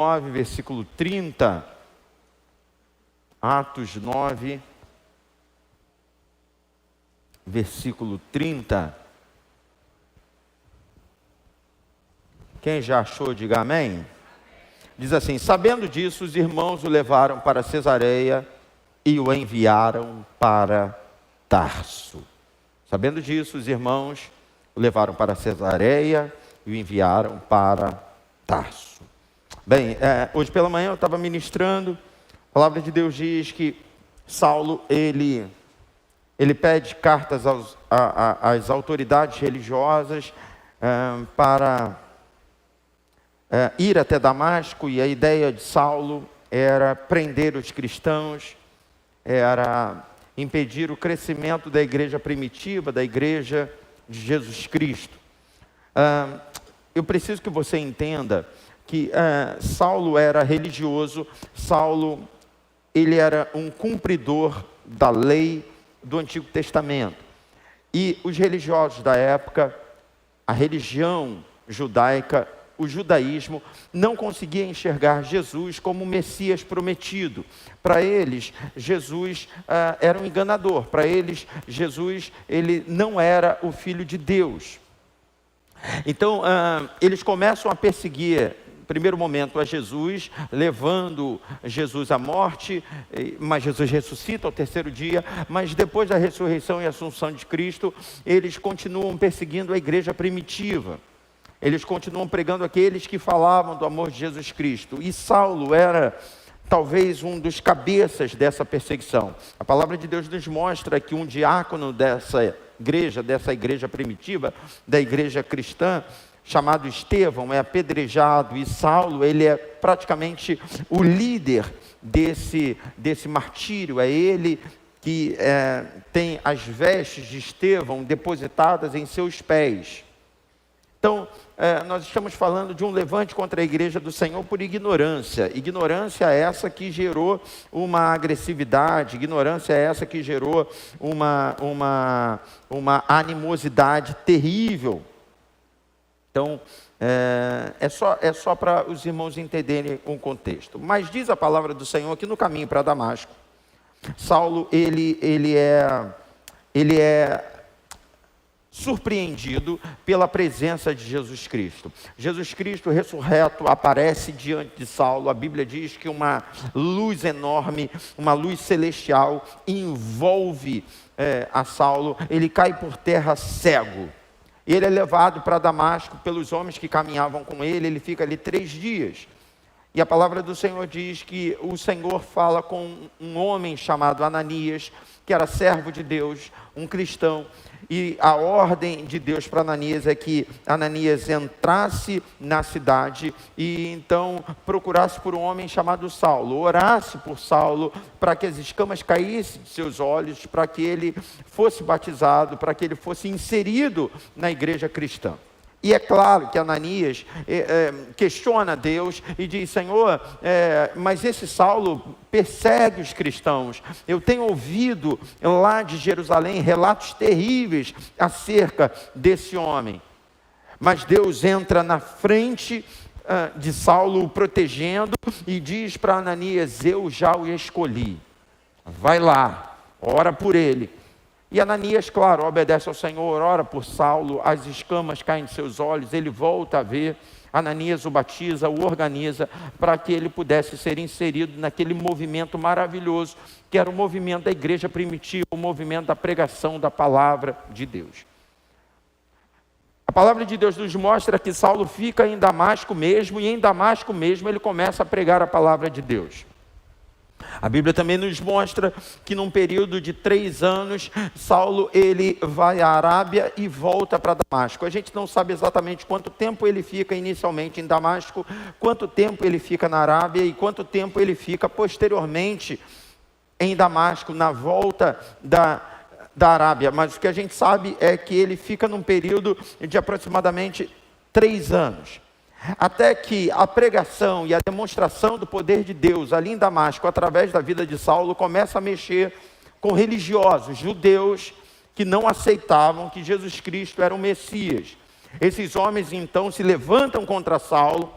9, versículo 30. Atos 9, versículo 30. Quem já achou, diga amém. Diz assim: sabendo disso, os irmãos o levaram para Cesareia e o enviaram para Tarso. Sabendo disso, os irmãos o levaram para Cesareia e o enviaram para Tarso. Bem, hoje pela manhã eu estava ministrando, a palavra de Deus diz que Saulo, ele pede cartas às autoridades religiosas para ir até Damasco, e a ideia de Saulo era prender os cristãos, era impedir o crescimento da igreja primitiva, da igreja de Jesus Cristo. Eu preciso que você entenda que Saulo era religioso. Saulo, ele era um cumpridor da lei do Antigo Testamento. E os religiosos da época, a religião judaica, o judaísmo, não conseguia enxergar Jesus como o Messias prometido. Para eles, Jesus era um enganador. Para eles, Jesus, ele não era o Filho de Deus. Então, eles começam a perseguir, no primeiro momento, a Jesus, levando Jesus à morte, mas Jesus ressuscita ao terceiro dia. Mas depois da ressurreição e assunção de Cristo, eles continuam perseguindo a igreja primitiva. Eles continuam pregando aqueles que falavam do amor de Jesus Cristo. E Saulo era talvez um dos cabeças dessa perseguição. A palavra de Deus nos mostra que um diácono dessa igreja primitiva, da igreja cristã, chamado Estevão, é apedrejado. E Saulo, ele é praticamente o líder desse martírio. É ele que tem as vestes de Estevão depositadas em seus pés. Então, nós estamos falando de um levante contra a igreja do Senhor por ignorância. Ignorância é essa que gerou uma agressividade, ignorância é essa que gerou uma animosidade terrível. Então, é só para os irmãos entenderem um contexto. Mas diz a palavra do Senhor que no caminho para Damasco, Saulo, ele é surpreendido pela presença de Jesus Cristo. Jesus Cristo ressurreto aparece diante de Saulo. A Bíblia diz que uma luz enorme, uma luz celestial envolve a Saulo. Ele cai por terra cego. Ele é levado para Damasco pelos homens que caminhavam com ele. Ele fica ali 3 dias. E a palavra do Senhor diz que o Senhor fala com um homem chamado Ananias, que era servo de Deus, um cristão. E a ordem de Deus para Ananias é que Ananias entrasse na cidade e então procurasse por um homem chamado Saulo, orasse por Saulo para que as escamas caíssem de seus olhos, para que ele fosse batizado, para que ele fosse inserido na igreja cristã. E é claro que Ananias questiona Deus e diz: Senhor, mas esse Saulo persegue os cristãos. Eu tenho ouvido lá de Jerusalém relatos terríveis acerca desse homem. Mas Deus entra na frente de Saulo, o protegendo, e diz para Ananias: eu já o escolhi. Vai lá, ora por ele. E Ananias, claro, obedece ao Senhor, ora por Saulo, as escamas caem de seus olhos, ele volta a ver. Ananias o batiza, o organiza, para que ele pudesse ser inserido naquele movimento maravilhoso, que era o movimento da igreja primitiva, o movimento da pregação da palavra de Deus. A palavra de Deus nos mostra que Saulo fica em Damasco mesmo, e em Damasco mesmo ele começa a pregar a palavra de Deus. A Bíblia também nos mostra que num período de 3 anos, Saulo ele vai à Arábia e volta para Damasco. A gente não sabe exatamente quanto tempo ele fica inicialmente em Damasco, quanto tempo ele fica na Arábia e quanto tempo ele fica posteriormente em Damasco, na volta da Arábia. Mas o que a gente sabe é que ele fica num período de aproximadamente 3 anos. Até que a pregação e a demonstração do poder de Deus ali em Damasco, através da vida de Saulo, começa a mexer com religiosos, judeus, que não aceitavam que Jesus Cristo era o Messias. Esses homens então se levantam contra Saulo,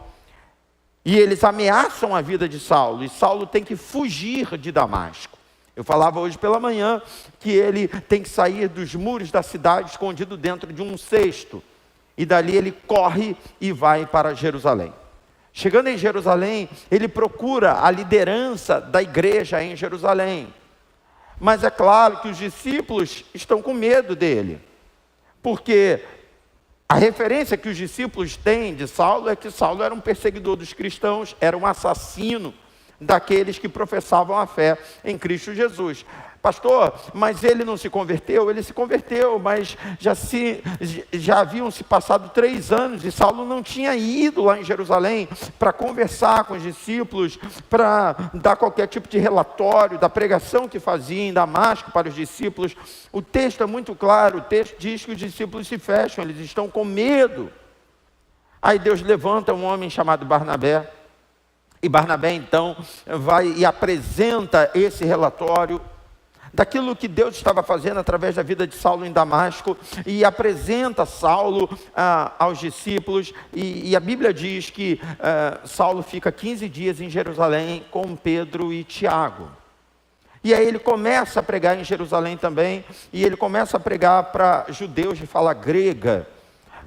E eles ameaçam a vida de Saulo, e Saulo tem que fugir de Damasco. Eu falava hoje pela manhã que ele tem que sair dos muros da cidade escondido dentro de um cesto. E dali ele corre e vai para Jerusalém. Chegando em Jerusalém, ele procura a liderança da igreja em Jerusalém. Mas é claro que os discípulos estão com medo dele. Porque a referência que os discípulos têm de Saulo é que Saulo era um perseguidor dos cristãos, era um assassino daqueles que professavam a fé em Cristo Jesus. Pastor, mas ele não se converteu? Ele se converteu, mas já haviam se passado 3 anos e Saulo não tinha ido lá em Jerusalém para conversar com os discípulos, para dar qualquer tipo de relatório da pregação que fazia em Damasco para os discípulos. O texto é muito claro, o texto diz que os discípulos se fecham, eles estão com medo. Aí Deus levanta um homem chamado Barnabé, e Barnabé então vai e apresenta esse relatório daquilo que Deus estava fazendo através da vida de Saulo em Damasco, e apresenta Saulo aos discípulos, e a Bíblia diz que Saulo fica 15 dias em Jerusalém com Pedro e Tiago. E aí ele começa a pregar em Jerusalém também, e ele começa a pregar para judeus de fala grega,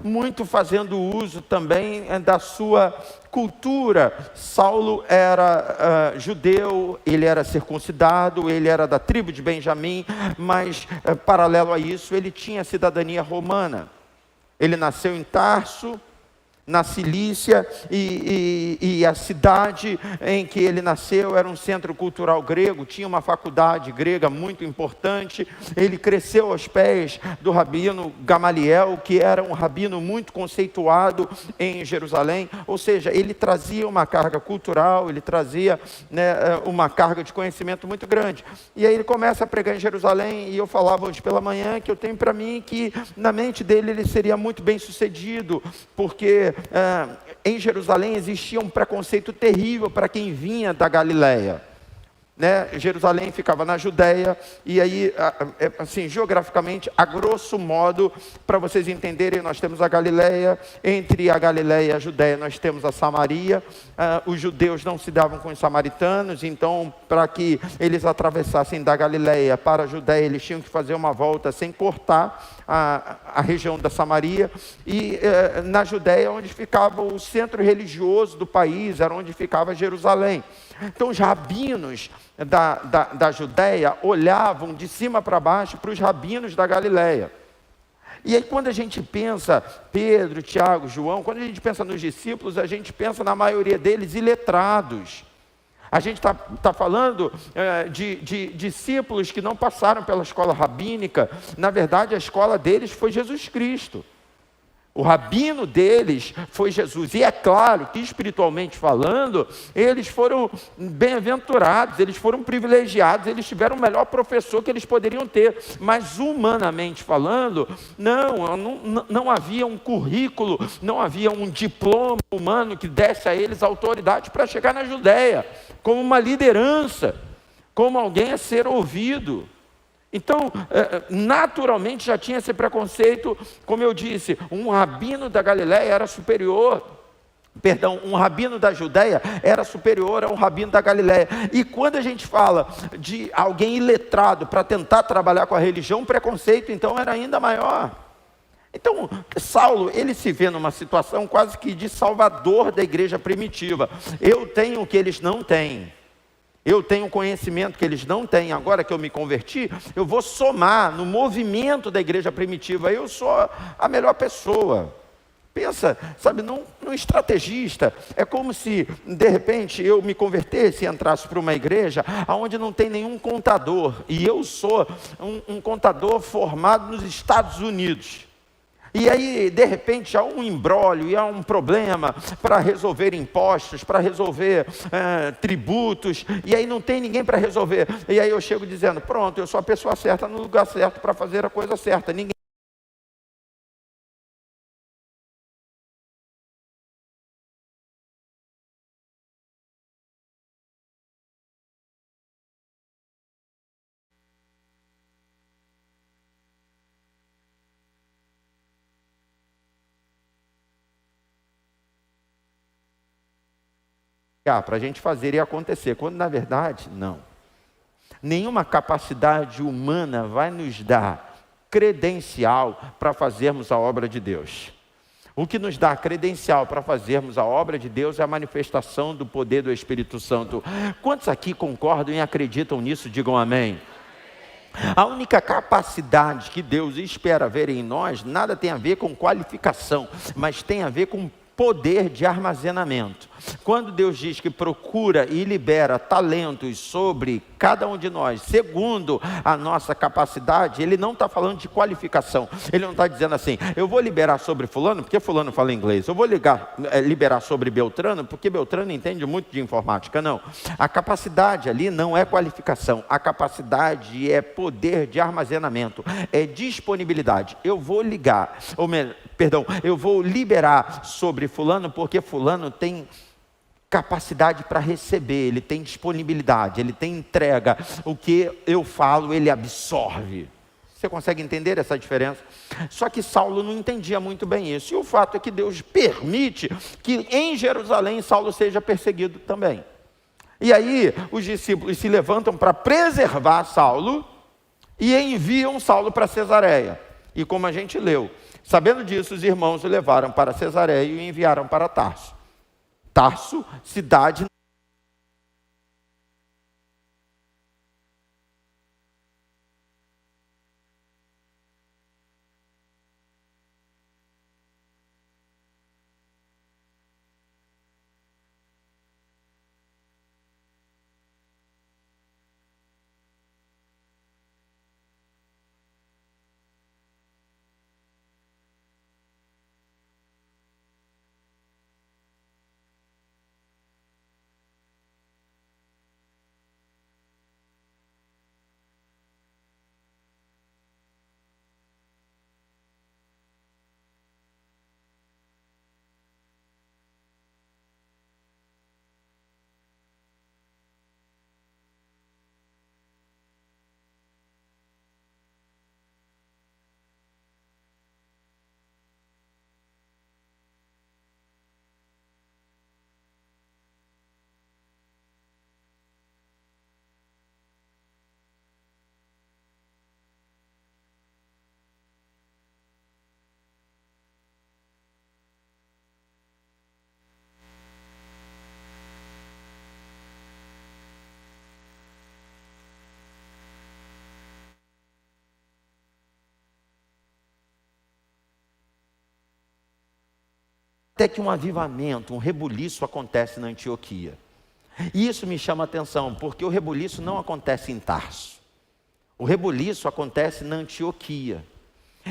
muito fazendo uso também da sua cultura. Saulo era judeu, ele era circuncidado, ele era da tribo de Benjamim, mas paralelo a isso, ele tinha cidadania romana. Ele nasceu em Tarso, na Cilícia, e a cidade em que ele nasceu era um centro cultural grego, tinha uma faculdade grega muito importante. Ele cresceu aos pés do rabino Gamaliel, que era um rabino muito conceituado em Jerusalém, ou seja, ele trazia uma carga cultural, ele trazia uma carga de conhecimento muito grande. E aí ele começa a pregar em Jerusalém, e eu falava hoje pela manhã que eu tenho para mim que na mente dele ele seria muito bem sucedido, porque em Jerusalém existia um preconceito terrível para quem vinha da Galileia. Jerusalém ficava na Judéia, e aí, assim, geograficamente, a grosso modo, para vocês entenderem, nós temos a Galileia, entre a Galileia e a Judéia nós temos a Samaria. Os judeus não se davam com os samaritanos, então para que eles atravessassem da Galileia para a Judéia, eles tinham que fazer uma volta sem cortar a região da Samaria, e na Judéia, onde ficava o centro religioso do país, era onde ficava Jerusalém. Então os rabinos da Judéia olhavam de cima para baixo para os rabinos da Galileia. E aí quando a gente pensa Pedro, Tiago, João, quando a gente pensa nos discípulos, a gente pensa na maioria deles iletrados. A gente está falando de discípulos que não passaram pela escola rabínica. Na verdade, a escola deles foi Jesus Cristo. O rabino deles foi Jesus. E é claro que, espiritualmente falando, eles foram bem-aventurados, eles foram privilegiados, eles tiveram o melhor professor que eles poderiam ter. Mas, humanamente falando, não havia um currículo, não havia um diploma humano que desse a eles autoridade para chegar na Judéia, como uma liderança, como alguém a ser ouvido. Então, naturalmente já tinha esse preconceito. Como eu disse, um rabino da Galileia era superior, um rabino da Judéia era superior a um rabino da Galileia. E quando a gente fala de alguém iletrado para tentar trabalhar com a religião, o preconceito então era ainda maior. Então, Saulo, ele se vê numa situação quase que de salvador da igreja primitiva. Eu tenho o que eles não têm. Eu tenho conhecimento que eles não têm. Agora que eu me converti, eu vou somar no movimento da igreja primitiva. Eu sou a melhor pessoa. Pensa, sabe, num estrategista. É como se, de repente, eu me convertesse e entrasse para uma igreja onde não tem nenhum contador. E eu sou um contador formado nos Estados Unidos. E aí, de repente, há um imbróglio e há um problema para resolver impostos, para resolver tributos, e aí não tem ninguém para resolver. E aí eu chego dizendo, pronto, eu sou a pessoa certa no lugar certo para fazer a coisa certa. Ninguém para a gente fazer e acontecer, quando na verdade, não. Nenhuma capacidade humana vai nos dar credencial para fazermos a obra de Deus. O que nos dá credencial para fazermos a obra de Deus é a manifestação do poder do Espírito Santo. Quantos aqui concordam e acreditam nisso? Digam amém. A única capacidade que Deus espera ver em nós, nada tem a ver com qualificação, mas tem a ver com poder de armazenamento. Quando Deus diz que procura e libera talentos sobre cada um de nós, segundo a nossa capacidade, Ele não está falando de qualificação. Ele não está dizendo assim, eu vou liberar sobre fulano, porque fulano fala inglês. Eu vou liberar sobre Beltrano, porque Beltrano entende muito de informática. Não. A capacidade ali não é qualificação. A capacidade é poder de armazenamento. É disponibilidade. Eu vou eu vou liberar sobre fulano, porque fulano tem capacidade para receber, ele tem disponibilidade, ele tem entrega. O que eu falo, ele absorve. Você consegue entender essa diferença? Só que Saulo não entendia muito bem isso. E o fato é que Deus permite que em Jerusalém Saulo seja perseguido também. E aí os discípulos se levantam para preservar Saulo e enviam Saulo para Cesareia. E como a gente leu, sabendo disso, os irmãos o levaram para Cesareia e o enviaram para Tarso. Tarso, cidade até que um avivamento, um rebuliço acontece na Antioquia. E isso me chama a atenção, porque o rebuliço não acontece em Tarso. O rebuliço acontece na Antioquia.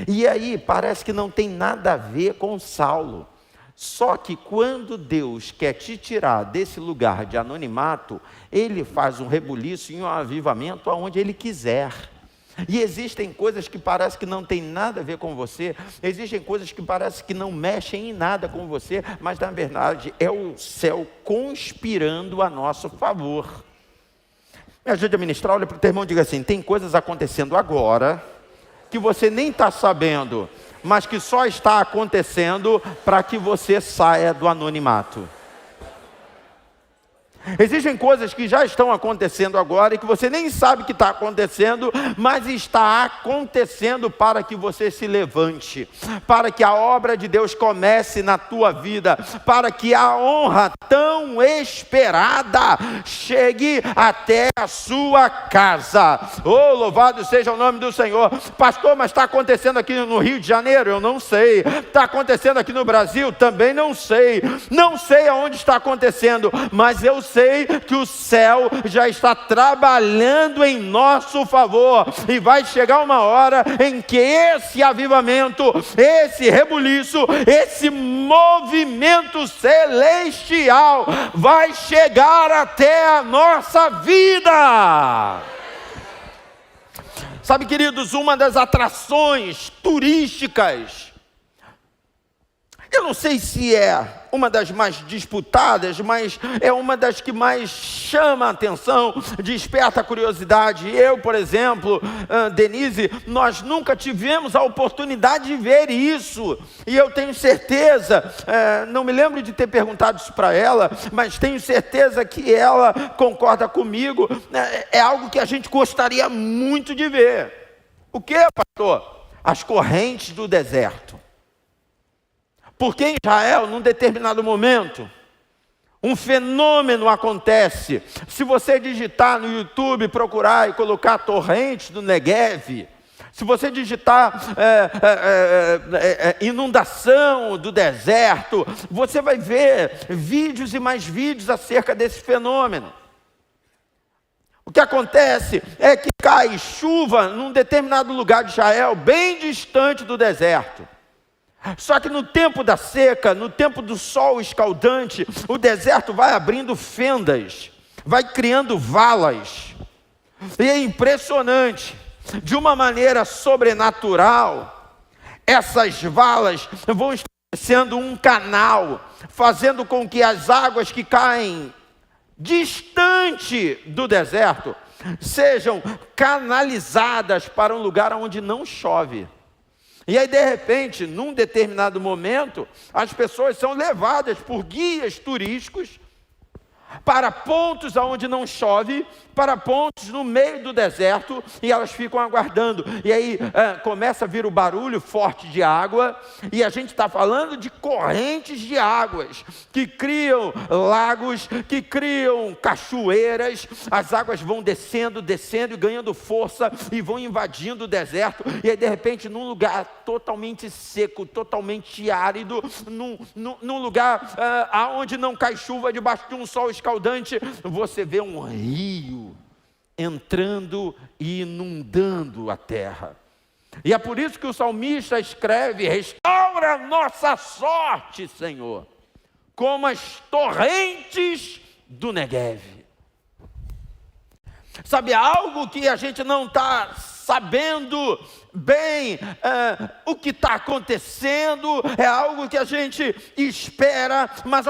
E aí parece que não tem nada a ver com Saulo. Só que quando Deus quer te tirar desse lugar de anonimato, Ele faz um rebuliço e um avivamento aonde Ele quiser. E existem coisas que parece que não tem nada a ver com você, existem coisas que parece que não mexem em nada com você, mas na verdade é o céu conspirando a nosso favor. Me ajude a ministrar, olha para o teu irmão e diga assim, tem coisas acontecendo agora, que você nem está sabendo, mas que só está acontecendo para que você saia do anonimato. Existem coisas que já estão acontecendo agora e que você nem sabe que está acontecendo, mas está acontecendo para que você se levante, para que a obra de Deus comece na tua vida, para que a honra tão esperada chegue até a sua casa. Oh, louvado seja o nome do Senhor. Pastor, mas está acontecendo aqui no Rio de Janeiro? Eu não sei. Está acontecendo aqui no Brasil? Também não sei. Não sei aonde está acontecendo, mas eu sei que o céu já está trabalhando em nosso favor, e vai chegar uma hora em que esse avivamento, esse rebuliço, esse movimento celestial vai chegar até a nossa vida. Sabe, queridos, uma das atrações turísticas Eu não sei se é uma das mais disputadas, mas é uma das que mais chama a atenção, desperta a curiosidade. Eu, por exemplo, Denise, nós nunca tivemos a oportunidade de ver isso. E eu tenho certeza, não me lembro de ter perguntado isso para ela, mas tenho certeza que ela concorda comigo. É algo que a gente gostaria muito de ver. O que, pastor? As correntes do deserto. Porque em Israel, num determinado momento, um fenômeno acontece. Se você digitar no YouTube, procurar e colocar torrentes do Negev, se você digitar inundação do deserto, você vai ver vídeos e mais vídeos acerca desse fenômeno. O que acontece é que cai chuva num determinado lugar de Israel, bem distante do deserto. Só que no tempo da seca, no tempo do sol escaldante, o deserto vai abrindo fendas, vai criando valas. E é impressionante, de uma maneira sobrenatural, essas valas vão estabelecendo um canal, fazendo com que as águas que caem distante do deserto sejam canalizadas para um lugar onde não chove. E aí, de repente, num determinado momento, as pessoas são levadas por guias turísticos para pontos onde não chove, para pontos no meio do deserto, e elas ficam aguardando. E aí começa a vir o barulho forte de água, e a gente está falando de correntes de águas, que criam lagos, que criam cachoeiras. As águas vão descendo, descendo e ganhando força, e vão invadindo o deserto. E aí, de repente, num lugar totalmente seco, totalmente árido, num lugar onde não cai chuva, debaixo de um sol escaldante, você vê um rio entrando e inundando a terra. E é por isso que o salmista escreve: restaura a nossa sorte, Senhor, como as torrentes do Negev. Sabe, algo que a gente não está sabendo bem o que está acontecendo, é algo que a gente espera, mas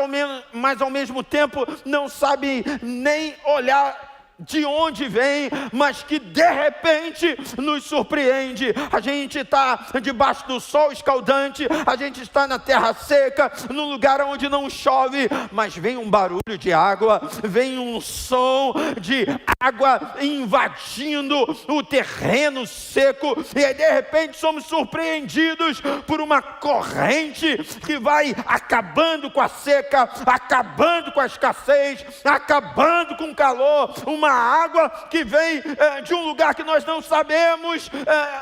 ao mesmo tempo não sabe nem olhar de onde vem, mas que de repente nos surpreende. A gente está debaixo do sol escaldante, a gente está na terra seca, num lugar onde não chove, mas vem um barulho de água, vem um som de água invadindo o terreno seco, e aí de repente somos surpreendidos por uma corrente que vai acabando com a seca, acabando com a escassez, acabando com o calor. Uma água que vem de um lugar que nós não sabemos,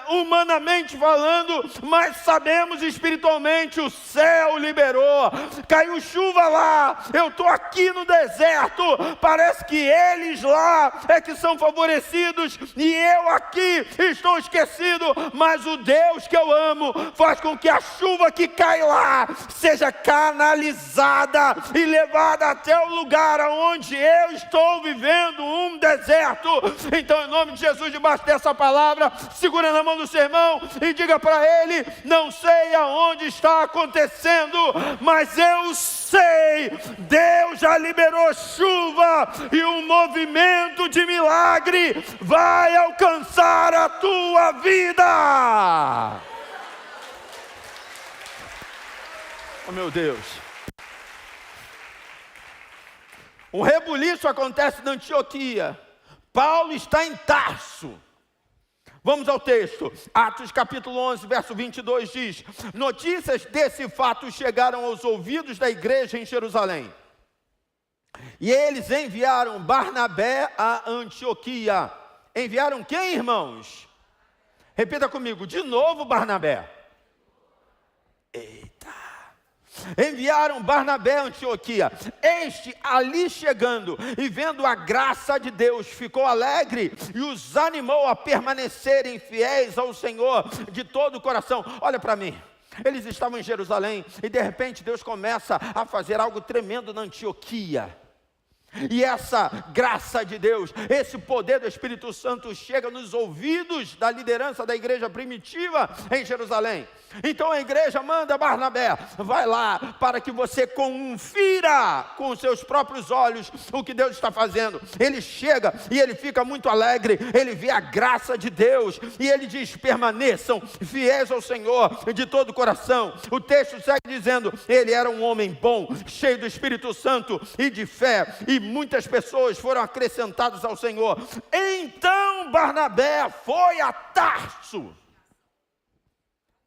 humanamente falando, mas sabemos espiritualmente. O céu liberou, caiu chuva lá, eu estou aqui no deserto, parece que eles lá é que são favorecidos e eu aqui estou esquecido, mas o Deus que eu amo faz com que a chuva que cai lá seja canalizada e levada até o lugar onde eu estou vivendo um deserto. Então, em nome de Jesus, debaixo dessa palavra, segura na mão do seu irmão e diga para ele: não sei aonde está acontecendo, mas eu sei, Deus já liberou chuva e um movimento de milagre vai alcançar a tua vida. Oh, meu Deus. Um rebuliço acontece na Antioquia. Paulo está em Tarso. Vamos ao texto. Atos capítulo 11, verso 22 diz: notícias desse fato chegaram aos ouvidos da igreja em Jerusalém. E eles enviaram Barnabé a Antioquia. Enviaram quem, irmãos? Repita comigo, de novo Barnabé. Eita. Enviaram Barnabé a Antioquia. Este, ali chegando e vendo a graça de Deus, ficou alegre e os animou a permanecerem fiéis ao Senhor de todo o coração. Olha para mim. Eles estavam em Jerusalém e de repente Deus começa a fazer algo tremendo na Antioquia. E essa graça de Deus, esse poder do Espírito Santo chega nos ouvidos da liderança da igreja primitiva em Jerusalém. Então a igreja manda Barnabé, vai lá para que você confira com os seus próprios olhos o que Deus está fazendo. Ele chega e ele fica muito alegre, ele vê a graça de Deus e ele diz: permaneçam fiéis ao Senhor de todo o coração. O texto segue dizendo: ele era um homem bom, cheio do Espírito Santo e de fé, e muitas pessoas foram acrescentadas ao Senhor. Então Barnabé foi a Tarso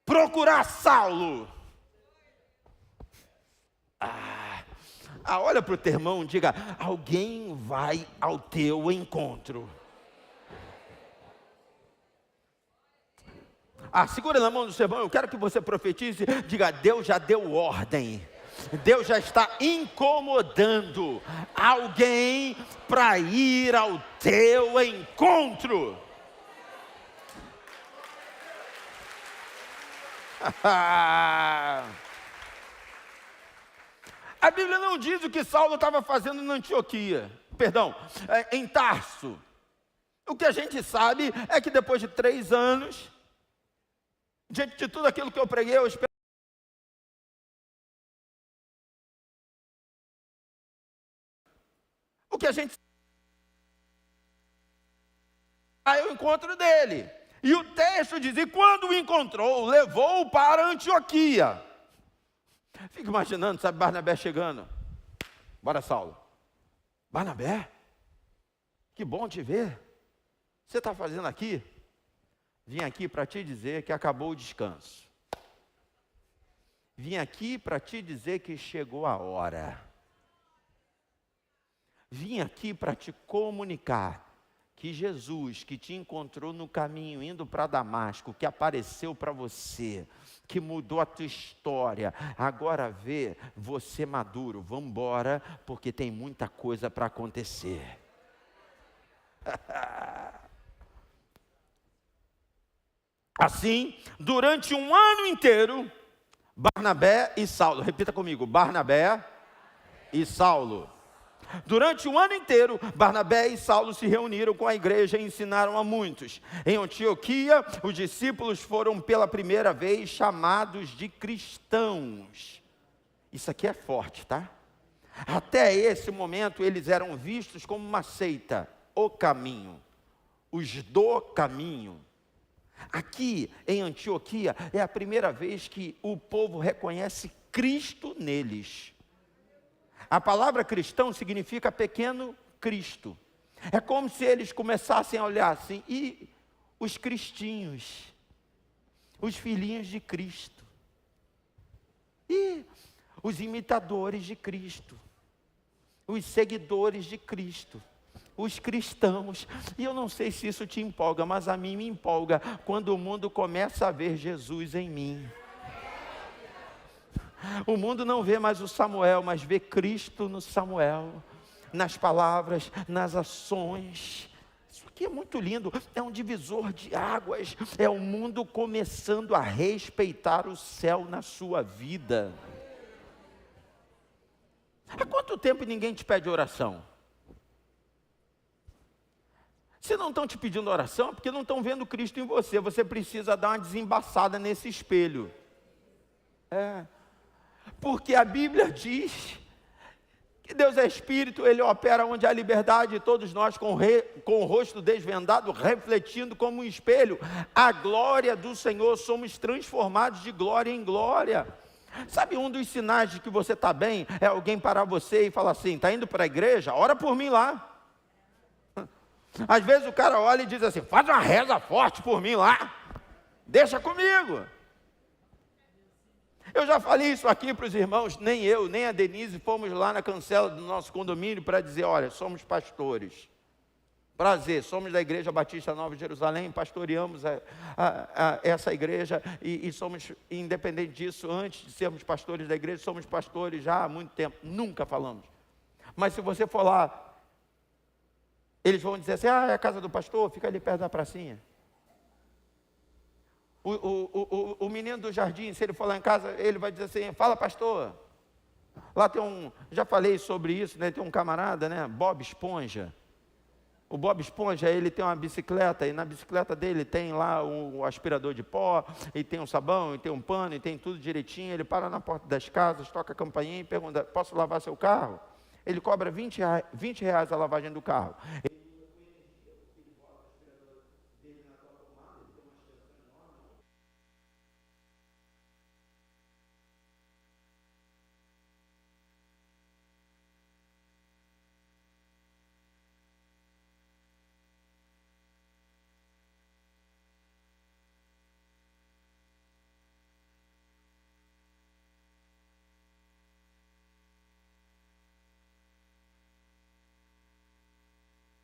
procurar Saulo. Olha para o teu irmão e diga: alguém vai ao teu encontro. Segura na mão do seu irmão, eu quero que você profetize, diga: Deus já deu ordem. Deus já está incomodando alguém para ir ao teu encontro. A Bíblia não diz o que Saulo estava fazendo na Antioquia, em Tarso. O que a gente sabe é que depois de 3 anos, diante de tudo aquilo que eu preguei, eu espero. O que a gente é o encontro dele. E o texto diz: e quando o encontrou, levou-o para Antioquia. Fico imaginando, sabe, Barnabé chegando. Bora, Saulo. Barnabé, que bom te ver. Você está fazendo aqui? Vim aqui para te dizer que acabou o descanso. Vim aqui para te dizer que chegou a hora. Vim aqui para te comunicar que Jesus, que te encontrou no caminho indo para Damasco, que apareceu para você, que mudou a tua história, agora vê você maduro. Vamos embora, porque tem muita coisa para acontecer. Assim, durante um ano inteiro, Barnabé e Saulo, repita comigo: Barnabé e Saulo. Durante um ano inteiro, Barnabé e Saulo se reuniram com a igreja e ensinaram a muitos. Em Antioquia, os discípulos foram pela primeira vez chamados de cristãos. Isso aqui é forte, tá? Até esse momento, eles eram vistos como uma seita, o caminho, os do caminho. Aqui em Antioquia, é a primeira vez que o povo reconhece Cristo neles. A palavra cristão significa pequeno Cristo. É como se eles começassem a olhar assim: e os cristinhos, os filhinhos de Cristo, e os imitadores de Cristo, os seguidores de Cristo, os cristãos. E eu não sei se isso te empolga, mas a mim me empolga quando o mundo começa a ver Jesus em mim. O mundo não vê mais o Samuel, mas vê Cristo no Samuel, nas palavras, nas ações. Isso aqui é muito lindo, é um divisor de águas, é o mundo começando a respeitar o céu na sua vida. Há quanto tempo ninguém te pede oração? Se não estão te pedindo oração, é porque não estão vendo Cristo em você. Você precisa dar uma desembaçada nesse espelho. Porque a Bíblia diz que Deus é Espírito, Ele opera onde há liberdade, e todos nós com o rosto desvendado, refletindo como um espelho a glória do Senhor, somos transformados de glória em glória. Sabe, um dos sinais de que você está bem, é alguém parar você e falar assim: está indo para a igreja? Ora por mim lá. Às vezes o cara olha e diz assim: faz uma reza forte por mim lá, deixa comigo. Eu já falei isso aqui para os irmãos, nem eu, nem a Denise fomos lá na cancela do nosso condomínio para dizer: olha, somos pastores. Prazer, somos da Igreja Batista Nova de Jerusalém, pastoreamos essa igreja e somos, independente disso, antes de sermos pastores da igreja, somos pastores já há muito tempo, nunca falamos. Mas se você for lá, eles vão dizer assim: é a casa do pastor, fica ali perto da pracinha. O menino do jardim, se ele for lá em casa, ele vai dizer assim: fala, pastor. Lá tem já falei sobre isso, né? Tem um camarada, né? Bob Esponja. O Bob Esponja, ele tem uma bicicleta, e na bicicleta dele tem lá o aspirador de pó, e tem um sabão, e tem um pano, e tem tudo direitinho. Ele para na porta das casas, toca a campainha e pergunta: posso lavar seu carro? Ele cobra R$ 20 a lavagem do carro.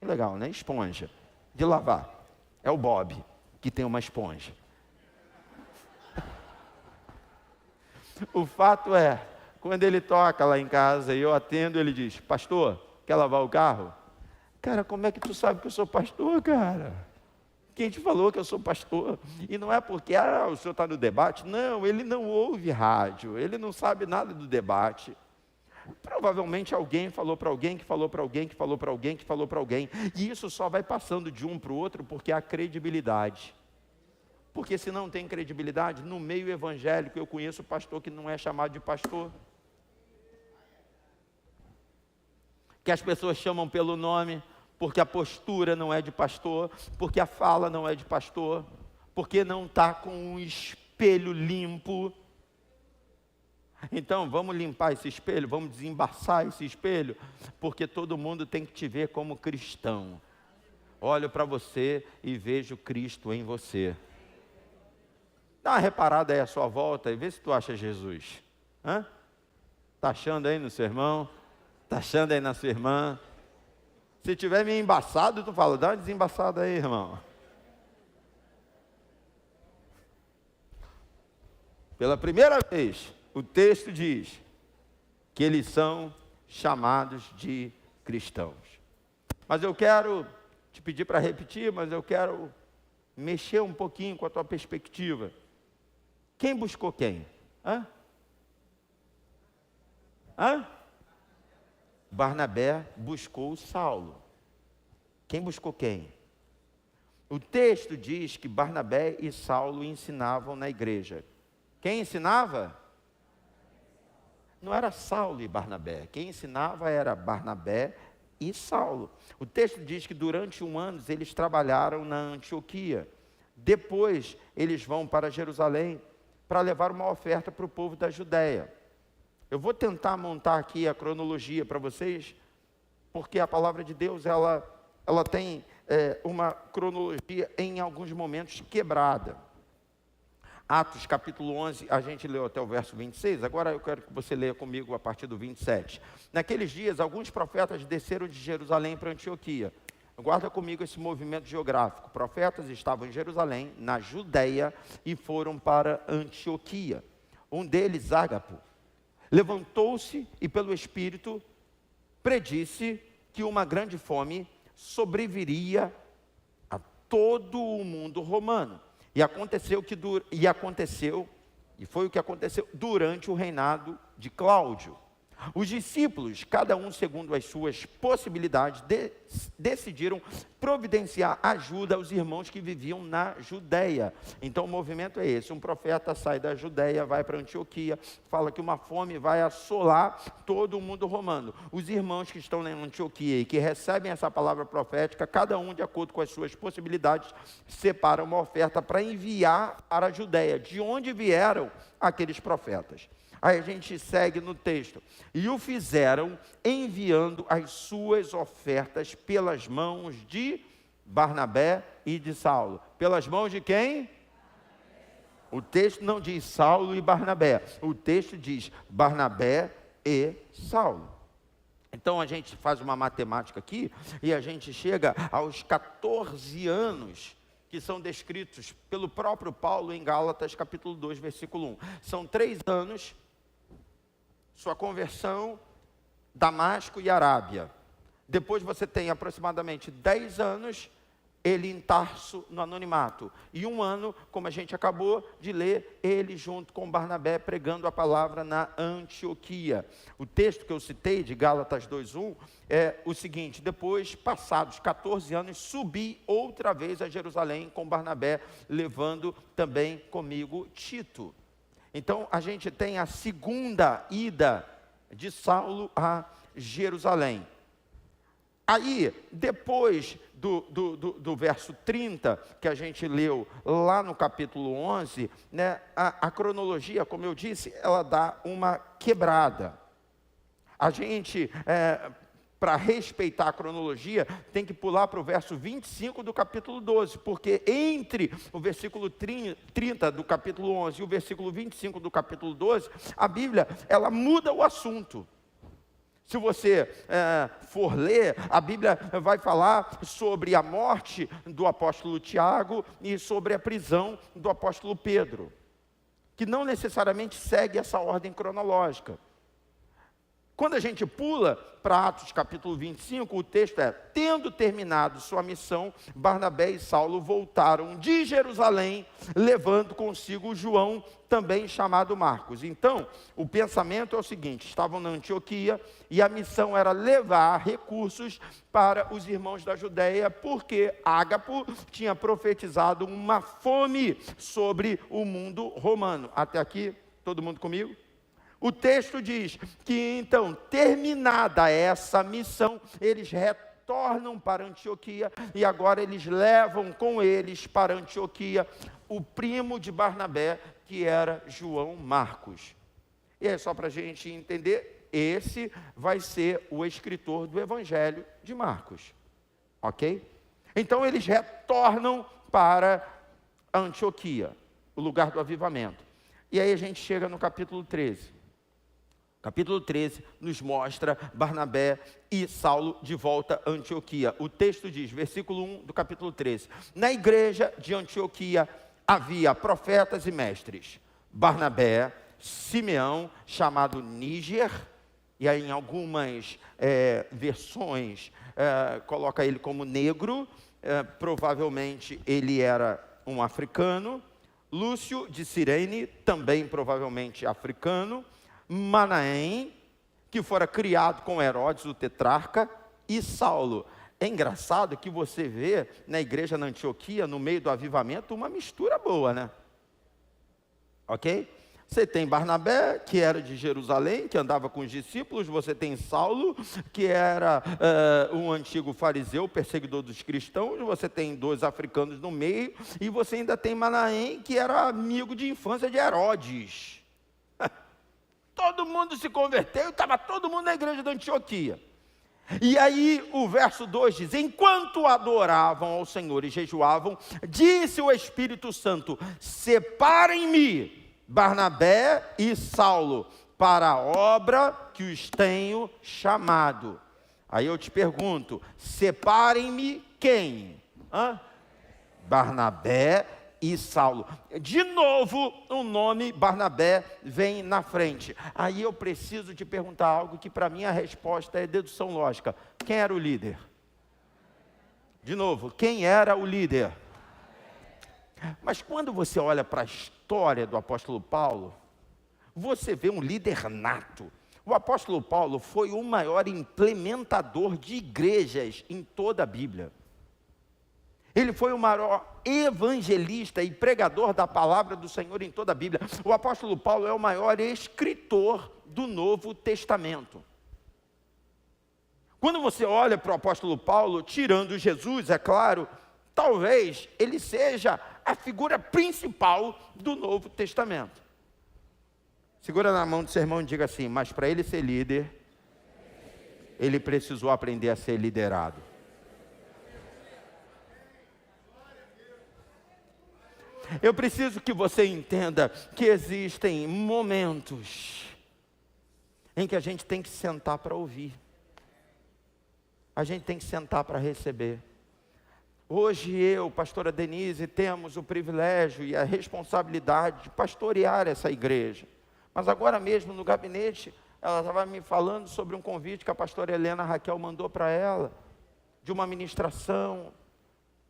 Legal, né? Esponja de lavar. É o Bob que tem uma esponja. O fato é, quando ele toca lá em casa e eu atendo, ele diz: pastor, quer lavar o carro? Cara, como é que tu sabe que eu sou pastor, cara? Quem te falou que eu sou pastor? E não é porque o senhor está no debate. Não, ele não ouve rádio, ele não sabe nada do debate. Provavelmente alguém falou para alguém, que falou para alguém, que falou para alguém, que falou para alguém. E isso só vai passando de um para o outro porque há credibilidade. Porque se não tem credibilidade, no meio evangélico eu conheço pastor que não é chamado de pastor. Que as pessoas chamam pelo nome, porque a postura não é de pastor, porque a fala não é de pastor, porque não está com um espelho limpo. Então, vamos limpar esse espelho, vamos desembaçar esse espelho, porque todo mundo tem que te ver como cristão. Olho para você e vejo Cristo em você. Dá uma reparada aí à sua volta e vê se tu acha Jesus. Está achando aí no seu irmão? Está achando aí na sua irmã? Se tiver meio embaçado, tu fala: dá uma desembaçada aí, irmão. Pela primeira vez, o texto diz que eles são chamados de cristãos. Mas eu quero te pedir para repetir, mas eu quero mexer um pouquinho com a tua perspectiva. Quem buscou quem? Barnabé buscou Saulo. Quem buscou quem? O texto diz que Barnabé e Saulo ensinavam na igreja. Quem ensinava? Não era Saulo e Barnabé. Quem ensinava era Barnabé e Saulo. O texto diz que durante 1 ano eles trabalharam na Antioquia. Depois eles vão para Jerusalém para levar uma oferta para o povo da Judéia. Eu vou tentar montar aqui a cronologia para vocês, porque a palavra de Deus ela tem uma cronologia em alguns momentos quebrada. Atos capítulo 11, a gente leu até o verso 26, agora eu quero que você leia comigo a partir do 27. Naqueles dias, alguns profetas desceram de Jerusalém para Antioquia. Guarda comigo esse movimento geográfico. Profetas estavam em Jerusalém, na Judéia, e foram para Antioquia. Um deles, Ágapo, levantou-se e pelo Espírito predisse que uma grande fome sobreviria a todo o mundo romano. E foi o que aconteceu durante o reinado de Cláudio. Os discípulos, cada um segundo as suas possibilidades, decidiram providenciar ajuda aos irmãos que viviam na Judéia. Então o movimento é esse: um profeta sai da Judéia, vai para Antioquia, fala que uma fome vai assolar todo o mundo romano. Os irmãos que estão na Antioquia e que recebem essa palavra profética, cada um de acordo com as suas possibilidades, separa uma oferta para enviar para a Judéia, de onde vieram aqueles profetas. Aí a gente segue no texto. E o fizeram enviando as suas ofertas pelas mãos de Barnabé e de Saulo. Pelas mãos de quem? O texto não diz Saulo e Barnabé. O texto diz Barnabé e Saulo. Então a gente faz uma matemática aqui e a gente chega aos 14 anos que são descritos pelo próprio Paulo em Gálatas capítulo 2, versículo 1. São 3 anos, sua conversão, Damasco e Arábia. Depois você tem aproximadamente 10 anos ele em Tarso, no anonimato. E 1 ano, como a gente acabou de ler, ele junto com Barnabé pregando a palavra na Antioquia. O texto que eu citei, de Gálatas 2:1, é o seguinte: depois, passados 14 anos, subi outra vez a Jerusalém com Barnabé, levando também comigo Tito. Então, a gente tem a segunda ida de Saulo a Jerusalém. Aí, depois do verso 30, que a gente leu lá no capítulo 11, né, a cronologia, como eu disse, ela dá uma quebrada. A gente, para respeitar a cronologia, tem que pular para o verso 25 do capítulo 12, porque entre o versículo 30 do capítulo 11 e o versículo 25 do capítulo 12, a Bíblia, ela muda o assunto. Se você for ler, a Bíblia vai falar sobre a morte do apóstolo Tiago e sobre a prisão do apóstolo Pedro, que não necessariamente segue essa ordem cronológica. Quando a gente pula para Atos capítulo 25, o texto é: tendo terminado sua missão, Barnabé e Saulo voltaram de Jerusalém, levando consigo João, também chamado Marcos. Então, o pensamento é o seguinte: estavam na Antioquia e a missão era levar recursos para os irmãos da Judéia, porque Ágapo tinha profetizado uma fome sobre o mundo romano. Até aqui, todo mundo comigo? O texto diz que então, terminada essa missão, eles retornam para Antioquia e agora eles levam com eles para Antioquia o primo de Barnabé, que era João Marcos. E é só para a gente entender, esse vai ser o escritor do Evangelho de Marcos, ok? Então eles retornam para Antioquia, o lugar do avivamento. E aí a gente chega no capítulo 13. Capítulo 13 nos mostra Barnabé e Saulo de volta a Antioquia. O texto diz, versículo 1 do capítulo 13: na igreja de Antioquia havia profetas e mestres: Barnabé, Simeão, chamado Níger, e aí em algumas versões coloca ele como negro, provavelmente ele era um africano. Lúcio de Cirene, também provavelmente africano. Manaém, que fora criado com Herodes, o tetrarca, e Saulo. É engraçado que você vê na igreja na Antioquia, no meio do avivamento, uma mistura boa, né? Ok? Você tem Barnabé, que era de Jerusalém, que andava com os discípulos. Você tem Saulo, que era um antigo fariseu, perseguidor dos cristãos. Você tem 2 africanos no meio. E você ainda tem Manaém, que era amigo de infância de Herodes. Todo mundo se converteu e estava todo mundo na igreja da Antioquia. E aí o verso 2 diz: enquanto adoravam ao Senhor e jejuavam, disse o Espírito Santo: separem-me Barnabé e Saulo para a obra que os tenho chamado. Aí eu te pergunto: separem-me quem? Barnabé e Saulo. De novo, o nome Barnabé vem na frente. Aí eu preciso te perguntar algo que para mim a resposta é dedução lógica. Quem era o líder? De novo, quem era o líder? Mas quando você olha para a história do apóstolo Paulo, você vê um líder nato. O apóstolo Paulo foi o maior implementador de igrejas em toda a Bíblia. Ele foi o maior evangelista e pregador da palavra do Senhor em toda a Bíblia. O apóstolo Paulo é o maior escritor do Novo Testamento. Quando você olha para o apóstolo Paulo, tirando Jesus, é claro, talvez ele seja a figura principal do Novo Testamento. Segura na mão do seu irmão e diga assim: mas para ele ser líder, ele precisou aprender a ser liderado. Eu preciso que você entenda que existem momentos em que a gente tem que sentar para ouvir. A gente tem que sentar para receber. Hoje eu, pastora Denise, temos o privilégio e a responsabilidade de pastorear essa igreja. Mas agora mesmo no gabinete, ela estava me falando sobre um convite que a pastora Helena Raquel mandou para ela, de uma ministração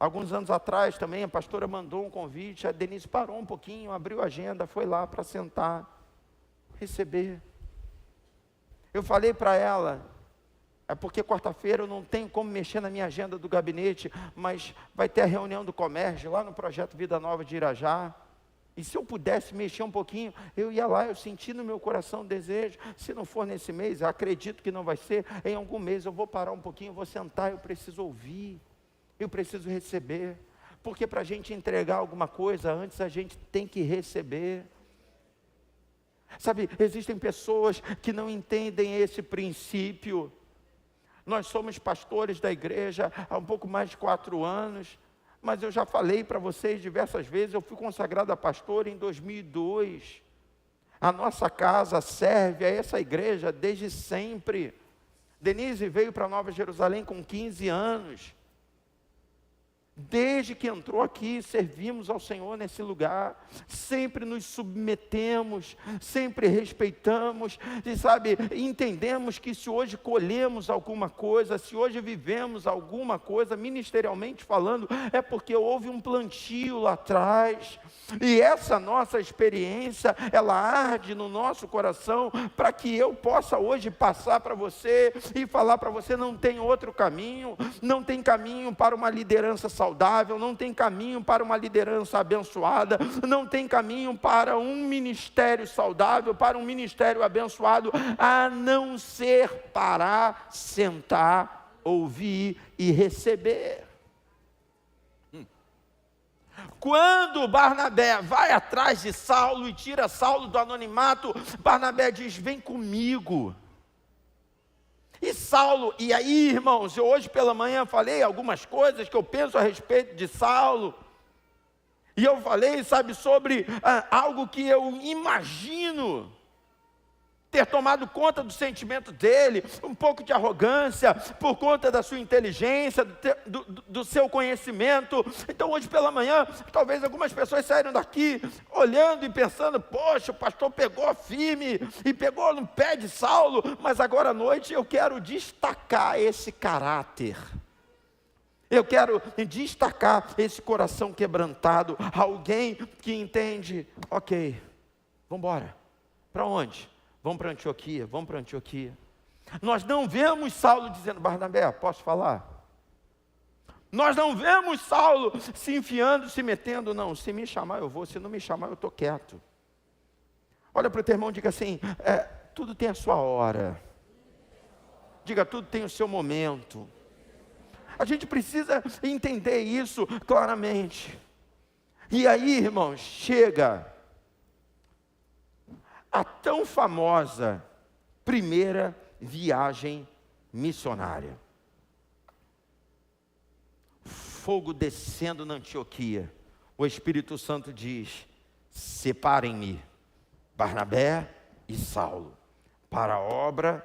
Alguns anos atrás também a pastora mandou um convite, a Denise parou um pouquinho, abriu a agenda, foi lá para sentar, receber. Eu falei para ela, é porque quarta-feira eu não tenho como mexer na minha agenda do gabinete, mas vai ter a reunião do comércio lá no Projeto Vida Nova de Irajá. E se eu pudesse mexer um pouquinho, eu ia lá, eu senti no meu coração o desejo. Se não for nesse mês, eu acredito que não vai ser, em algum mês eu vou parar um pouquinho, eu vou sentar, eu preciso ouvir, eu preciso receber. Porque para a gente entregar alguma coisa, antes a gente tem que receber. Sabe, existem pessoas que não entendem esse princípio. Nós somos pastores da igreja há um pouco mais de 4 anos, mas eu já falei para vocês diversas vezes, eu fui consagrado a pastor em 2002. A nossa casa serve a essa igreja desde sempre. Denise veio para Nova Jerusalém com 15 anos. Desde que entrou aqui, servimos ao Senhor nesse lugar, sempre nos submetemos, sempre respeitamos, e sabe, entendemos que se hoje colhemos alguma coisa, se hoje vivemos alguma coisa, ministerialmente falando, é porque houve um plantio lá atrás, e essa nossa experiência, ela arde no nosso coração, para que eu possa hoje passar para você, e falar para você, não tem outro caminho, não tem caminho para uma liderança saudável, não tem caminho para uma liderança abençoada, não tem caminho para um ministério saudável, para um ministério abençoado, a não ser parar, sentar, ouvir e receber. Quando Barnabé vai atrás de Saulo e tira Saulo do anonimato, Barnabé diz, vem comigo. E Saulo, e aí irmãos, eu hoje pela manhã falei algumas coisas que eu penso a respeito de Saulo, e eu falei, sabe, sobre algo que eu imagino ter tomado conta do sentimento dele, um pouco de arrogância, por conta da sua inteligência, do seu conhecimento. Então hoje pela manhã, talvez algumas pessoas saíram daqui, olhando e pensando, poxa, o pastor pegou firme, e pegou no pé de Saulo, mas agora à noite eu quero destacar esse caráter. Eu quero destacar esse coração quebrantado, alguém que entende, ok, vamos embora, para onde? Vamos para Antioquia, vamos para Antioquia. Nós não vemos Saulo dizendo, Barnabé, posso falar? Nós não vemos Saulo se enfiando, se metendo, não, se me chamar eu vou, se não me chamar eu estou quieto. Olha para o teu irmão e diga assim, tudo tem a sua hora. Diga, tudo tem o seu momento. A gente precisa entender isso claramente. E aí, irmãos, chega a tão famosa primeira viagem missionária. Fogo descendo na Antioquia. O Espírito Santo diz, separem-me, Barnabé e Saulo, para a obra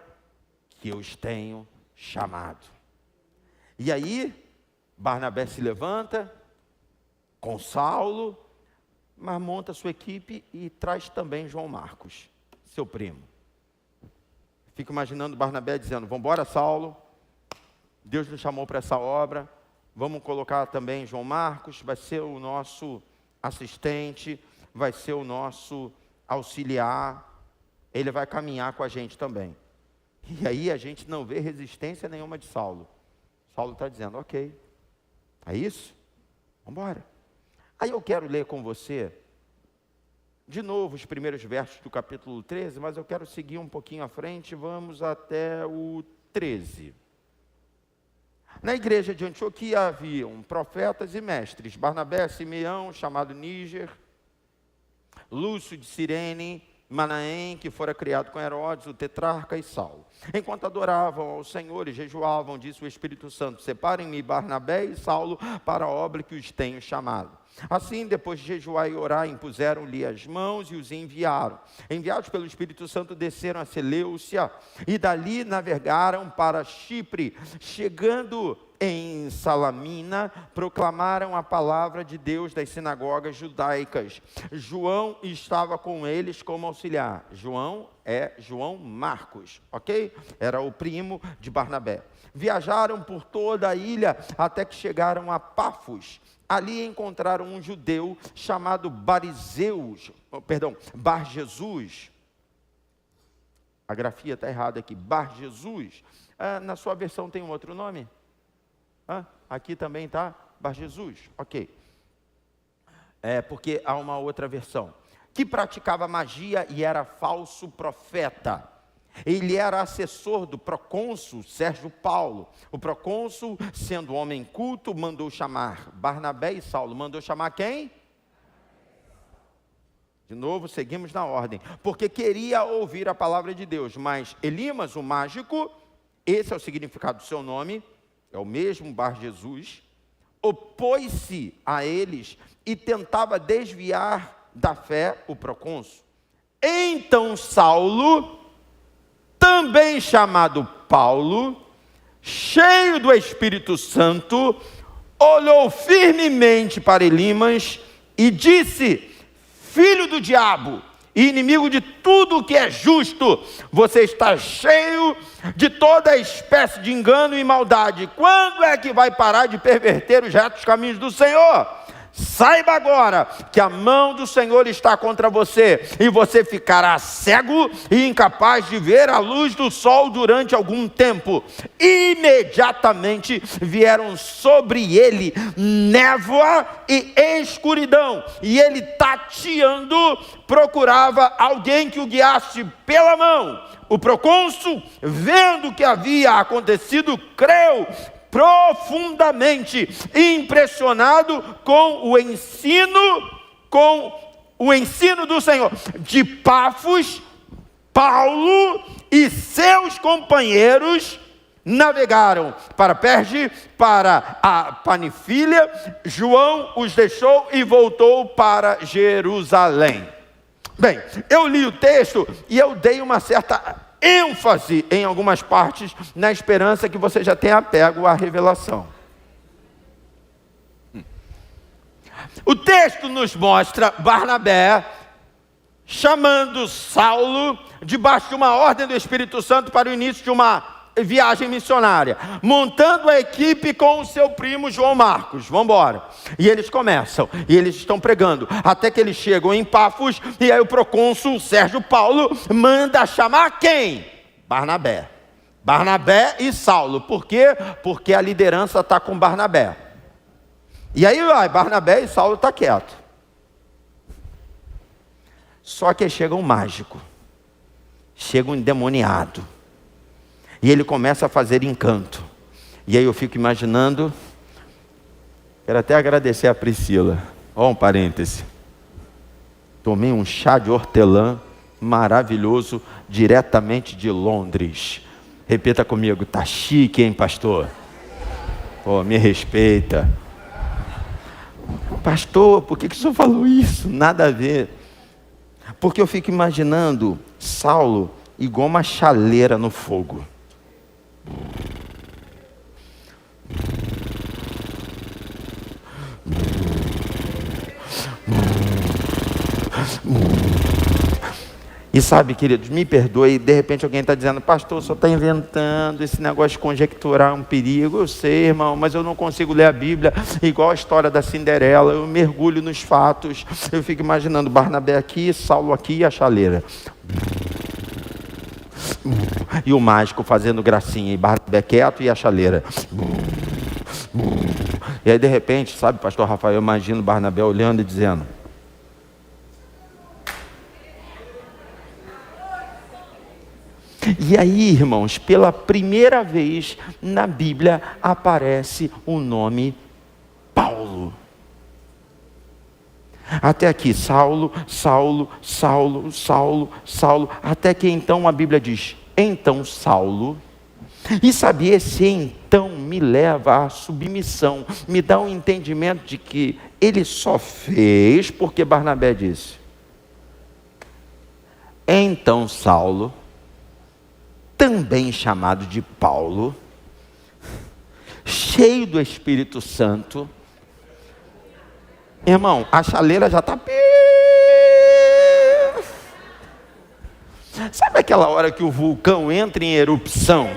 que eu os tenho chamado. E aí, Barnabé se levanta com Saulo, mas monta sua equipe e traz também João Marcos, seu primo. Fico imaginando Barnabé dizendo, vamos embora Saulo, Deus nos chamou para essa obra, vamos colocar também João Marcos, vai ser o nosso assistente, vai ser o nosso auxiliar, ele vai caminhar com a gente também. E aí a gente não vê resistência nenhuma de Saulo. Saulo está dizendo, ok, é isso? Vamos embora. Aí eu quero ler com você, de novo, os primeiros versos do capítulo 13, mas eu quero seguir um pouquinho à frente, vamos até o 13. Na igreja de Antioquia haviam profetas e mestres, Barnabé, Simeão, chamado Níger, Lúcio de Cirene, Manaém, que fora criado com Herodes, o tetrarca, e Saulo. Enquanto adoravam ao Senhor e jejuavam, disse o Espírito Santo, separem-me Barnabé e Saulo para a obra que os tenho chamado. Assim, depois de jejuar e orar, impuseram-lhe as mãos e os enviaram. Enviados pelo Espírito Santo, desceram a Seleucia e dali navegaram para Chipre. Chegando em Salamina, proclamaram a palavra de Deus das sinagogas judaicas. João estava com eles como auxiliar. João é João Marcos, ok? Era o primo de Barnabé. Viajaram por toda a ilha até que chegaram a Pafos. Ali encontraram um judeu chamado Bar-Jesus. A grafia está errada aqui, Bar-Jesus. Na sua versão tem um outro nome? Aqui também está Bar-Jesus, ok. Porque há uma outra versão. Que praticava magia e era falso profeta. Ele era assessor do procônsul Sérgio Paulo. O procônsul, sendo homem culto, mandou chamar Barnabé e Saulo. Mandou chamar quem? De novo, seguimos na ordem. Porque queria ouvir a palavra de Deus. Mas Elimas, o mágico, esse é o significado do seu nome, é o mesmo Bar-Jesus, opôs-se a eles e tentava desviar da fé o procônsul. Então Saulo, também chamado Paulo, cheio do Espírito Santo, olhou firmemente para Elimas e disse: filho do diabo, e inimigo de tudo o que é justo, você está cheio de toda espécie de engano e maldade. Quando é que vai parar de perverter os retos caminhos do Senhor? Saiba agora que a mão do Senhor está contra você, e você ficará cego e incapaz de ver a luz do sol durante algum tempo. Imediatamente vieram sobre ele névoa e escuridão, e ele, tateando, procurava alguém que o guiasse pela mão. O procônsul, vendo o que havia acontecido, creu profundamente impressionado com o ensino do Senhor. De Pafos, Paulo e seus companheiros navegaram para Perge, para a Panfilha. João os deixou e voltou para Jerusalém. Bem, eu li o texto e eu dei uma certa ênfase em algumas partes, na esperança que você já tenha pego a revelação. O texto nos mostra Barnabé chamando Saulo, debaixo de uma ordem do Espírito Santo, para o início de uma viagem missionária, montando a equipe com o seu primo João Marcos. Vamos embora. E eles começam, e eles estão pregando, até que eles chegam em Pafos, e aí o procônsul Sérgio Paulo manda chamar quem? Barnabé e Saulo. Por quê? Porque a liderança está com Barnabé. E aí vai, Barnabé e Saulo está quieto. Só que chega um mágico, chega um endemoniado, e ele começa a fazer encanto. E aí eu fico imaginando, quero até agradecer a Priscila. Um parêntese. Tomei um chá de hortelã maravilhoso, diretamente de Londres. Repita comigo, tá chique, hein, pastor? Me respeita. Pastor, por que o senhor falou isso? Nada a ver. Porque eu fico imaginando Saulo igual uma chaleira no fogo. E sabe, queridos, me perdoe, de repente alguém está dizendo: pastor, o senhor está inventando, esse negócio de conjecturar é um perigo. Eu sei, irmão, mas eu não consigo ler a Bíblia igual a história da Cinderela. Eu mergulho nos fatos. Eu fico imaginando Barnabé aqui, Saulo aqui e a chaleira. E o mágico fazendo gracinha, e Barnabé quieto e a chaleira. E aí de repente, sabe, pastor Rafael, eu imagino Barnabé olhando e dizendo: e aí, irmãos, pela primeira vez na Bíblia aparece o nome Paulo. Até aqui, Saulo, Saulo, Saulo, Saulo, Saulo, até que então a Bíblia diz: então Saulo. E sabe, esse então me leva à submissão, me dá um entendimento de que ele só fez porque Barnabé disse. Então Saulo, também chamado de Paulo, cheio do Espírito Santo. Irmão, a chaleira já está... Sabe aquela hora que o vulcão entra em erupção?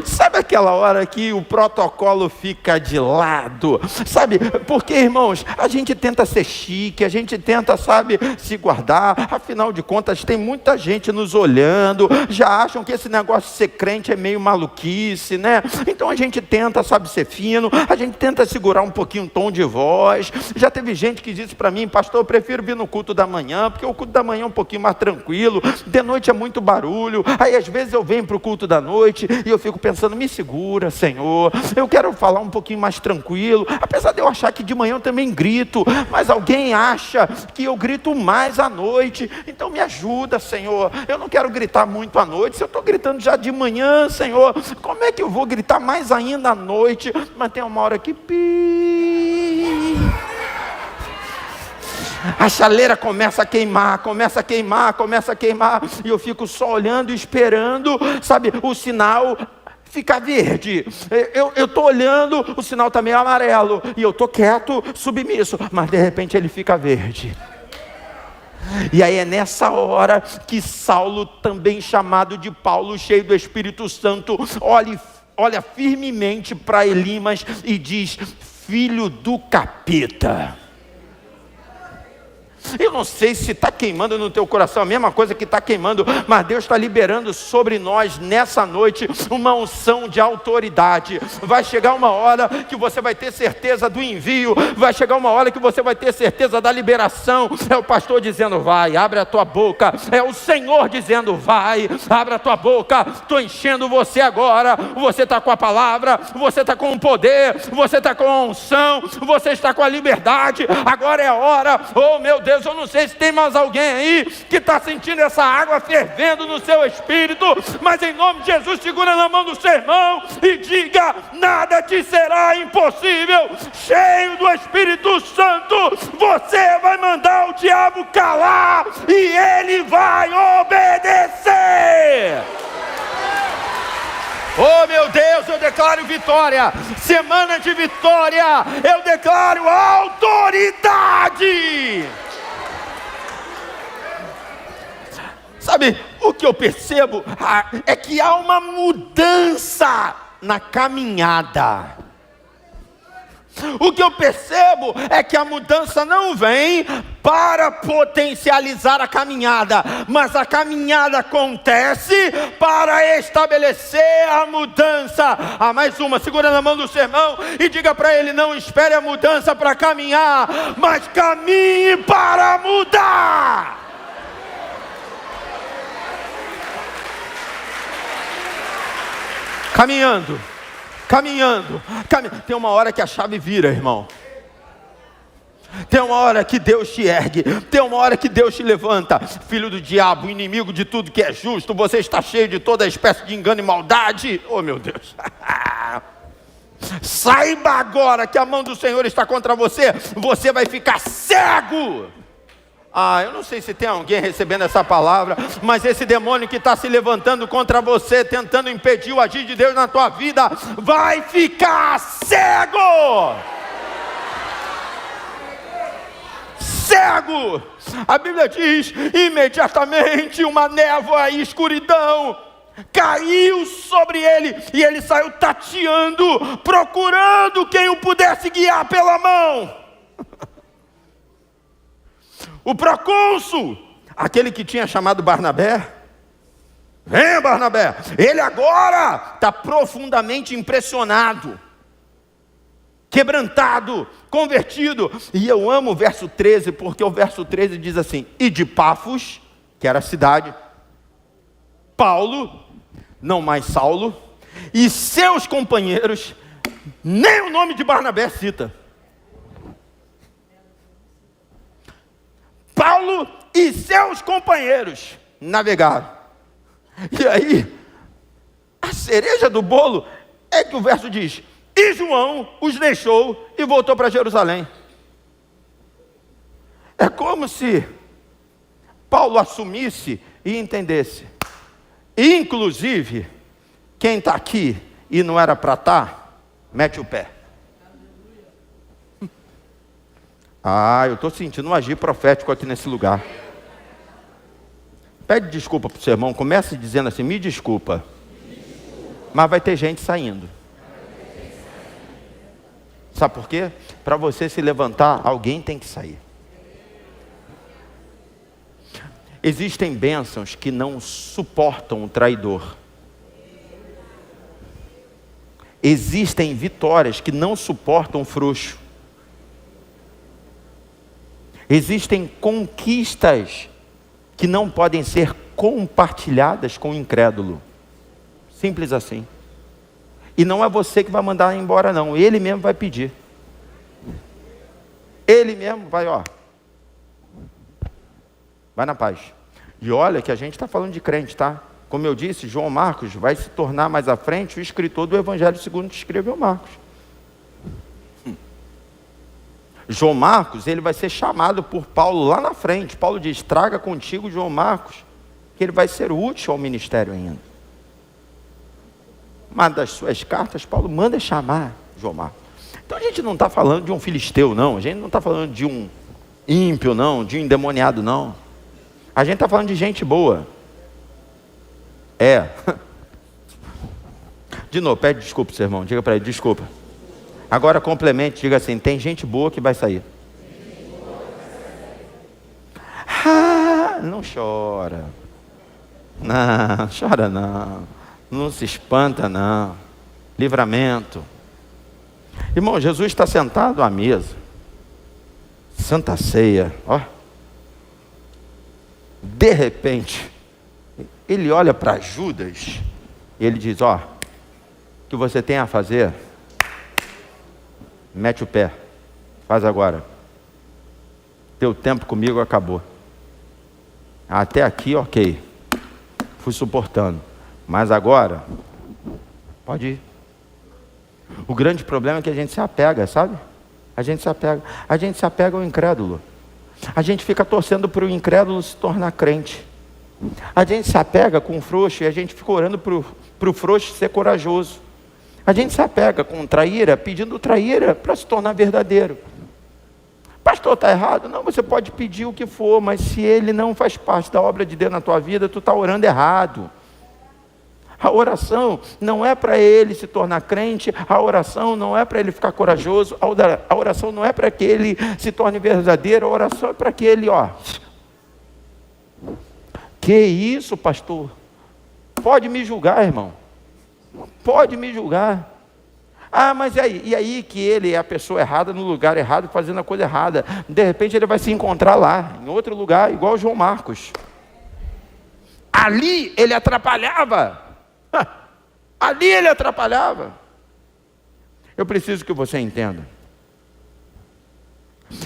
Sabe aquela hora que o protocolo fica de lado? Sabe, porque, irmãos, a gente tenta ser chique, a gente tenta, sabe, se guardar. Afinal de contas, tem muita gente nos olhando, já acham que esse negócio de ser crente é meio maluquice, né? Então a gente tenta, sabe, ser fino, a gente tenta segurar um pouquinho o tom de voz. Já teve gente que disse para mim: pastor, eu prefiro vir no culto da manhã, porque o culto da manhã é um pouquinho mais tranquilo, de noite é muito barulho. Aí às vezes eu venho para o culto da noite e eu fico pensando: me segura, Senhor, eu quero falar um pouquinho mais tranquilo, apesar de eu achar que de manhã eu também grito, mas alguém acha que eu grito mais à noite, então me ajuda, Senhor. Eu não quero gritar muito à noite, se eu estou gritando já de manhã, Senhor, como é que eu vou gritar mais ainda à noite? Mas tem uma hora que a chaleira começa a queimar, e eu fico só olhando e esperando, sabe, o sinal ficar verde. Eu estou olhando, o sinal está meio amarelo, e eu estou quieto, submisso, mas de repente ele fica verde. E aí é nessa hora que Saulo, também chamado de Paulo, cheio do Espírito Santo, olha firmemente para Elimas e diz: filho do capeta. Eu não sei se está queimando no teu coração a mesma coisa que está queimando, mas Deus está liberando sobre nós nessa noite uma unção de autoridade. Vai chegar uma hora que você vai ter certeza do envio, vai chegar uma hora que você vai ter certeza da liberação. É o pastor dizendo: vai, abre a tua boca. É o Senhor dizendo: vai, abre a tua boca. Estou enchendo você agora. Você está com a palavra, você está com o poder, você está com a unção, você está com a liberdade. Agora é a hora. Oh meu Deus, eu não sei se tem mais alguém aí que está sentindo essa água fervendo no seu espírito, mas em nome de Jesus, segura na mão do seu irmão e diga: nada te será impossível. Cheio do Espírito Santo, você vai mandar o diabo calar e ele vai obedecer. Oh meu Deus, eu declaro vitória, semana de vitória, eu declaro autoridade. Sabe, o que eu percebo é que há uma mudança na caminhada. O que eu percebo é que a mudança não vem para potencializar a caminhada, mas a caminhada acontece para estabelecer a mudança. Mais uma, segura na mão do seu irmão e diga para ele: não espere a mudança para caminhar, mas caminhe para mudar. Caminhando. Tem uma hora que a chave vira, irmão. Tem uma hora que Deus te ergue, tem uma hora que Deus te levanta. Filho do diabo, inimigo de tudo que é justo, você está cheio de toda espécie de engano e maldade. Oh meu Deus. Saiba agora que a mão do Senhor está contra você. Você vai ficar cego. Eu não sei se tem alguém recebendo essa palavra, mas esse demônio que está se levantando contra você, tentando impedir o agir de Deus na tua vida, vai ficar cego. Cego. A Bíblia diz: imediatamente uma névoa e escuridão caiu sobre ele, e ele saiu tateando, procurando quem o pudesse guiar pela mão. O procônsul, aquele que tinha chamado Barnabé: vem Barnabé, ele agora está profundamente impressionado, quebrantado, convertido. E eu amo o verso 13, porque o verso 13 diz assim: e de Pafos, que era a cidade, Paulo, não mais Saulo, e seus companheiros, nem o nome de Barnabé cita. Paulo e seus companheiros navegaram. E aí, a cereja do bolo é que o verso diz: e João os deixou e voltou para Jerusalém. É como se Paulo assumisse e entendesse: inclusive, quem está aqui e não era para estar, mete o pé. Eu estou sentindo um agir profético aqui nesse lugar. Pede desculpa para o seu irmão, comece dizendo assim, me desculpa. Mas vai ter gente saindo. Sabe por quê? Para você se levantar, alguém tem que sair. Existem bênçãos que não suportam o traidor. Existem vitórias que não suportam o frouxo. Existem conquistas que não podem ser compartilhadas com o incrédulo. Simples assim. E não é você que vai mandar embora não, ele mesmo vai pedir. Ele mesmo vai, vai na paz. E olha que a gente está falando de crente, tá? Como eu disse, João Marcos vai se tornar mais à frente o escritor do Evangelho segundo escreveu Marcos. João Marcos, ele vai ser chamado por Paulo lá na frente. Paulo diz, traga contigo João Marcos, que ele vai ser útil ao ministério ainda. Uma das suas cartas, Paulo manda chamar João Marcos. Então a gente não está falando de um filisteu, não. A gente não está falando de um ímpio, não. De um endemoniado, não. A gente está falando de gente boa. De novo, pede desculpa, seu irmão. Diga para ele, desculpa. Agora complemente, diga assim, tem gente boa que vai sair. Não chora. Não, chora não. Não se espanta não. Livramento. Irmão, Jesus está sentado à mesa. Santa Ceia, De repente, ele olha para Judas e ele diz, o que você tem a fazer, mete o pé, faz agora. Teu tempo comigo acabou. Até aqui, ok. Fui suportando. Mas agora, pode ir. O grande problema é que a gente se apega, sabe? A gente se apega ao incrédulo. A gente fica torcendo para o incrédulo se tornar crente. A gente se apega com o frouxo e a gente fica orando para o frouxo ser corajoso. A gente se apega com traíra, pedindo traíra para se tornar verdadeiro. Pastor, está errado? Não, você pode pedir o que for, mas se ele não faz parte da obra de Deus na tua vida, tu está orando errado. A oração não é para ele se tornar crente, a oração não é para ele ficar corajoso, a oração não é para que ele se torne verdadeiro, a oração é para que ele, Que isso, pastor? Pode me julgar, irmão. Pode me julgar. Mas e aí que ele é a pessoa errada no lugar errado, fazendo a coisa errada. De repente ele vai se encontrar lá, em outro lugar, igual João Marcos. Ali ele atrapalhava. Ali ele atrapalhava. Eu preciso que você entenda.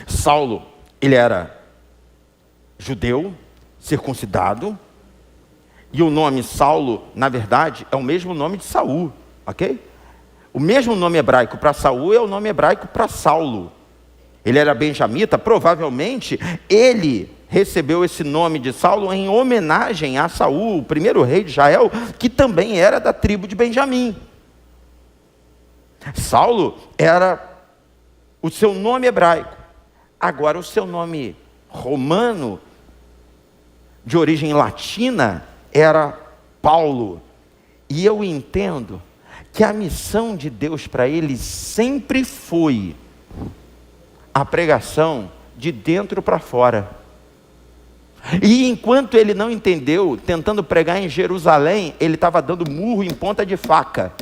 Saulo, ele era judeu, circuncidado, e o nome Saulo, na verdade, é o mesmo nome de Saul, ok? O mesmo nome hebraico para Saul é o nome hebraico para Saulo. Ele era benjamita, provavelmente ele recebeu esse nome de Saulo em homenagem a Saul, o primeiro rei de Israel, que também era da tribo de Benjamim. Saulo era o seu nome hebraico. Agora, o seu nome romano, de origem latina, era Paulo. E eu entendo que a missão de Deus para ele sempre foi a pregação de dentro para fora. E enquanto ele não entendeu, tentando pregar em Jerusalém, ele estava dando murro em ponta de faca.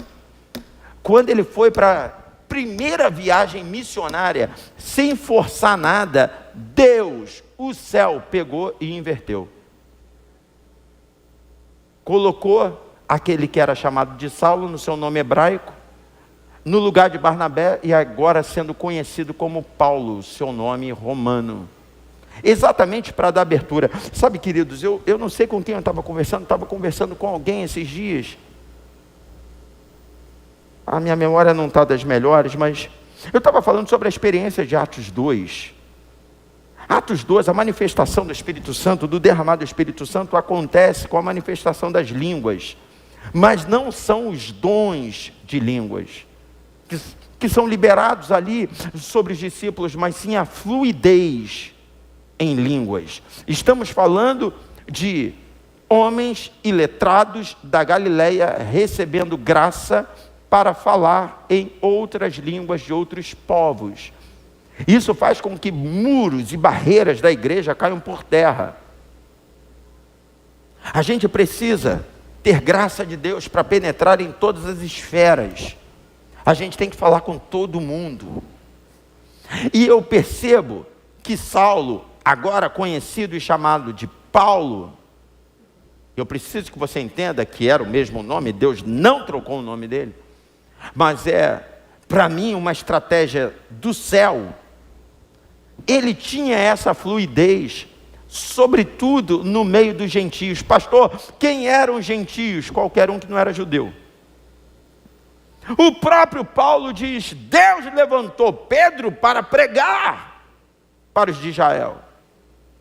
Quando ele foi para a primeira viagem missionária, sem forçar nada, Deus, o céu, pegou e inverteu. Colocou aquele que era chamado de Saulo no seu nome hebraico, no lugar de Barnabé, e agora sendo conhecido como Paulo, seu nome romano. Exatamente para dar abertura. Sabe, queridos, eu não sei com quem eu estava conversando com alguém esses dias. A minha memória não está das melhores, mas eu estava falando sobre a experiência de Atos 2. Atos 2, a manifestação do Espírito Santo, do derramado do Espírito Santo, acontece com a manifestação das línguas. Mas não são os dons de línguas que são liberados ali sobre os discípulos, mas sim a fluidez em línguas. Estamos falando de homens iletrados da Galileia recebendo graça para falar em outras línguas de outros povos. Isso faz com que muros e barreiras da igreja caiam por terra. A gente precisa ter graça de Deus para penetrar em todas as esferas. A gente tem que falar com todo mundo. E eu percebo que Saulo, agora conhecido e chamado de Paulo, eu preciso que você entenda que era o mesmo nome, Deus não trocou o nome dele, mas é, para mim, uma estratégia do céu. Ele tinha essa fluidez, sobretudo no meio dos gentios. Pastor, quem eram os gentios? Qualquer um que não era judeu. O próprio Paulo diz: Deus levantou Pedro para pregar para os de Israel,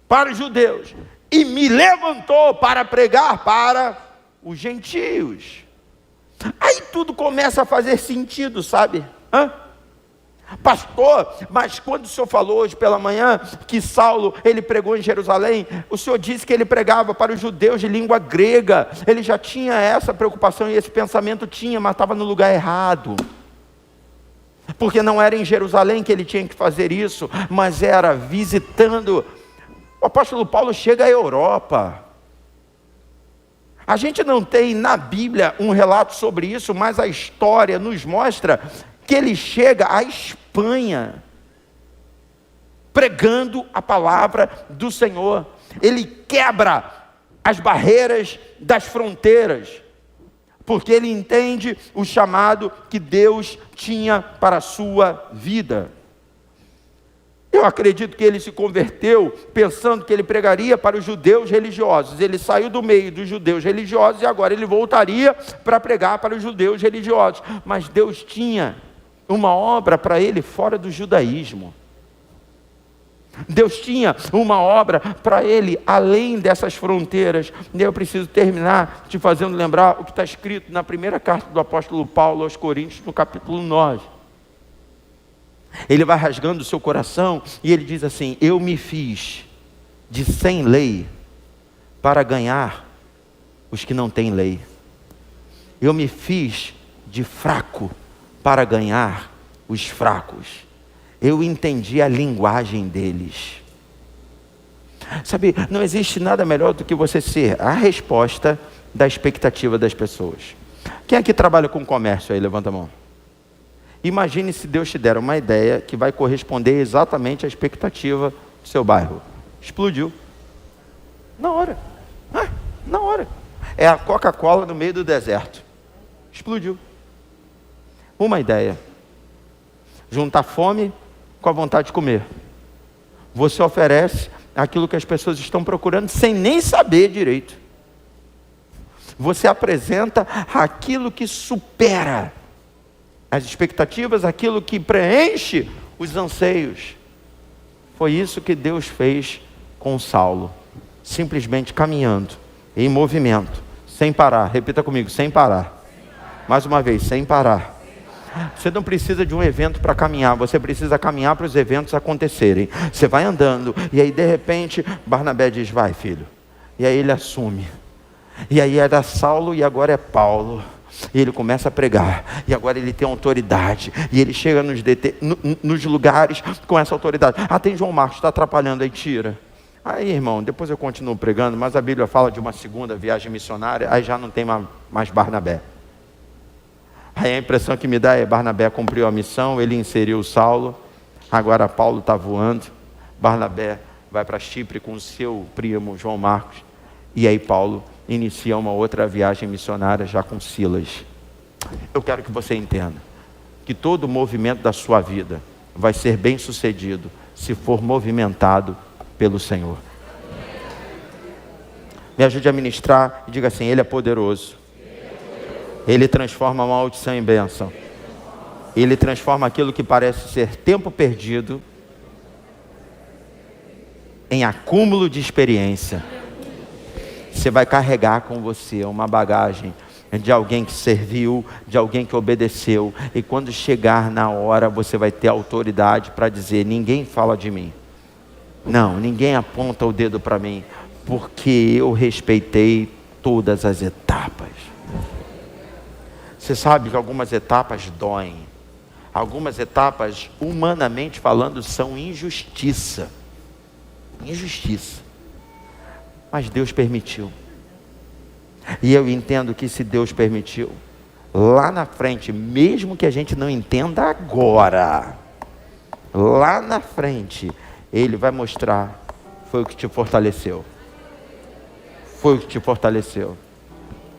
para os judeus, e me levantou para pregar para os gentios. Aí tudo começa a fazer sentido, sabe? Pastor, mas quando o senhor falou hoje pela manhã que Saulo, ele pregou em Jerusalém, o senhor disse que ele pregava para os judeus de língua grega. Ele já tinha essa preocupação e esse pensamento tinha, mas estava no lugar errado. Porque não era em Jerusalém que ele tinha que fazer isso, mas era visitando. O apóstolo Paulo chega à Europa. A gente não tem na Bíblia um relato sobre isso, mas a história nos mostra que ele chega à Espanha, pregando a palavra do Senhor. Ele quebra as barreiras das fronteiras, porque ele entende o chamado que Deus tinha para a sua vida. Eu acredito que ele se converteu pensando que ele pregaria para os judeus religiosos. Ele saiu do meio dos judeus religiosos e agora ele voltaria para pregar para os judeus religiosos. Mas Deus tinha uma obra para ele fora do judaísmo. Deus tinha uma obra para ele além dessas fronteiras. E eu preciso terminar te fazendo lembrar o que está escrito na primeira carta do apóstolo Paulo aos Coríntios, no capítulo 9. Ele vai rasgando o seu coração e ele diz assim: eu me fiz de sem lei para ganhar os que não têm lei. Eu me fiz de fraco para ganhar os fracos. Eu entendi a linguagem deles. Sabe, não existe nada melhor do que você ser a resposta da expectativa das pessoas. Quem aqui trabalha com comércio aí? Levanta a mão. Imagine se Deus te der uma ideia que vai corresponder exatamente à expectativa do seu bairro. Explodiu. Na hora. Na hora. É a Coca-Cola no meio do deserto. Explodiu. Uma ideia. Juntar fome com a vontade de comer. Você oferece aquilo que as pessoas estão procurando sem nem saber direito. Você apresenta aquilo que supera as expectativas, aquilo que preenche os anseios. Foi isso que Deus fez com Saulo. Simplesmente caminhando, em movimento, sem parar. Repita comigo: sem parar. Mais uma vez, sem parar. Você não precisa de um evento para caminhar, você precisa caminhar para os eventos acontecerem. Você vai andando, e aí de repente, Barnabé diz: vai, filho. E aí ele assume. E aí era Saulo e agora é Paulo. E ele começa a pregar, e agora ele tem autoridade, e ele chega nos lugares com essa autoridade. Tem João Marcos, está atrapalhando, aí tira. Aí, irmão, depois eu continuo pregando, mas a Bíblia fala de uma segunda viagem missionária, aí já não tem mais Barnabé. Aí a impressão que me dá é: Barnabé cumpriu a missão, ele inseriu o Saulo, agora Paulo está voando, Barnabé vai para Chipre com o seu primo João Marcos, e aí Paulo inicia uma outra viagem missionária já com Silas. Eu quero que você entenda que todo movimento da sua vida vai ser bem sucedido se for movimentado pelo Senhor. Me ajude a ministrar e diga assim: Ele é poderoso. Ele transforma a maldição em bênção. Ele transforma aquilo que parece ser tempo perdido em acúmulo de experiência. Você vai carregar com você uma bagagem de alguém que serviu, de alguém que obedeceu. E quando chegar na hora, você vai ter autoridade para dizer: ninguém fala de mim. Não, ninguém aponta o dedo para mim, porque eu respeitei todas as etapas. Você sabe que algumas etapas doem. Algumas etapas, humanamente falando, são injustiça. Injustiça. Mas Deus permitiu. E eu entendo que se Deus permitiu, lá na frente, mesmo que a gente não entenda agora, lá na frente, Ele vai mostrar, foi o que te fortaleceu. Foi o que te fortaleceu.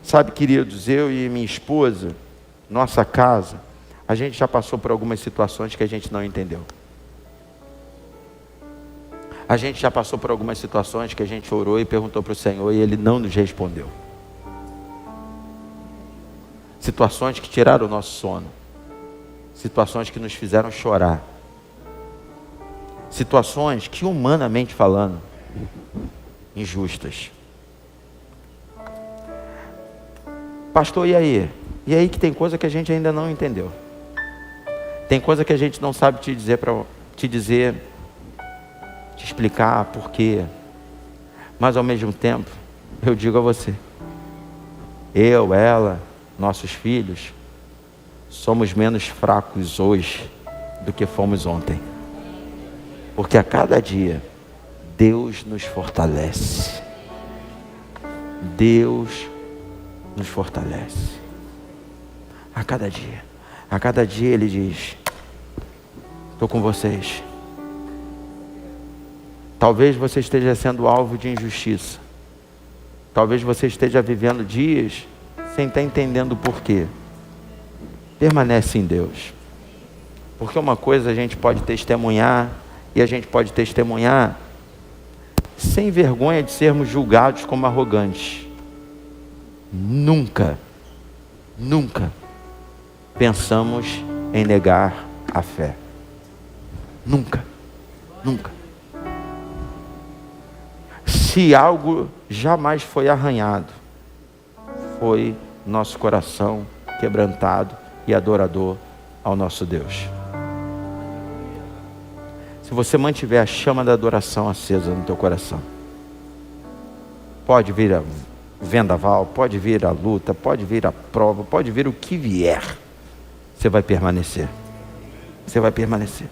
Sabe, queridos, eu e minha esposa, nossa casa, a gente já passou por algumas situações que a gente não entendeu. A gente já passou por algumas situações que a gente orou e perguntou para o Senhor e Ele não nos respondeu. Situações que tiraram o nosso sono. Situações que nos fizeram chorar. Situações que, humanamente falando, injustas. Pastor, e aí? E aí que tem coisa que a gente ainda não entendeu. Tem coisa que a gente não sabe te dizer, te explicar por quê. Mas ao mesmo tempo, eu digo a você, eu, ela, nossos filhos, somos menos fracos hoje do que fomos ontem. Porque a cada dia, Deus nos fortalece. Deus nos fortalece. A cada dia. A cada dia Ele diz, estou com vocês. Talvez você esteja sendo alvo de injustiça. Talvez você esteja vivendo dias sem estar entendendo o porquê. Permanece em Deus. Porque uma coisa a gente pode testemunhar, e a gente pode testemunhar sem vergonha de sermos julgados como arrogantes. Nunca pensamos em negar a fé. Nunca. Se algo jamais foi arranhado, foi nosso coração quebrantado e adorador ao nosso Deus. Se você mantiver a chama da adoração acesa no teu coração, pode vir a vendaval, pode vir a luta, pode vir a prova, pode vir o que vier, você vai permanecer. Você vai permanecer.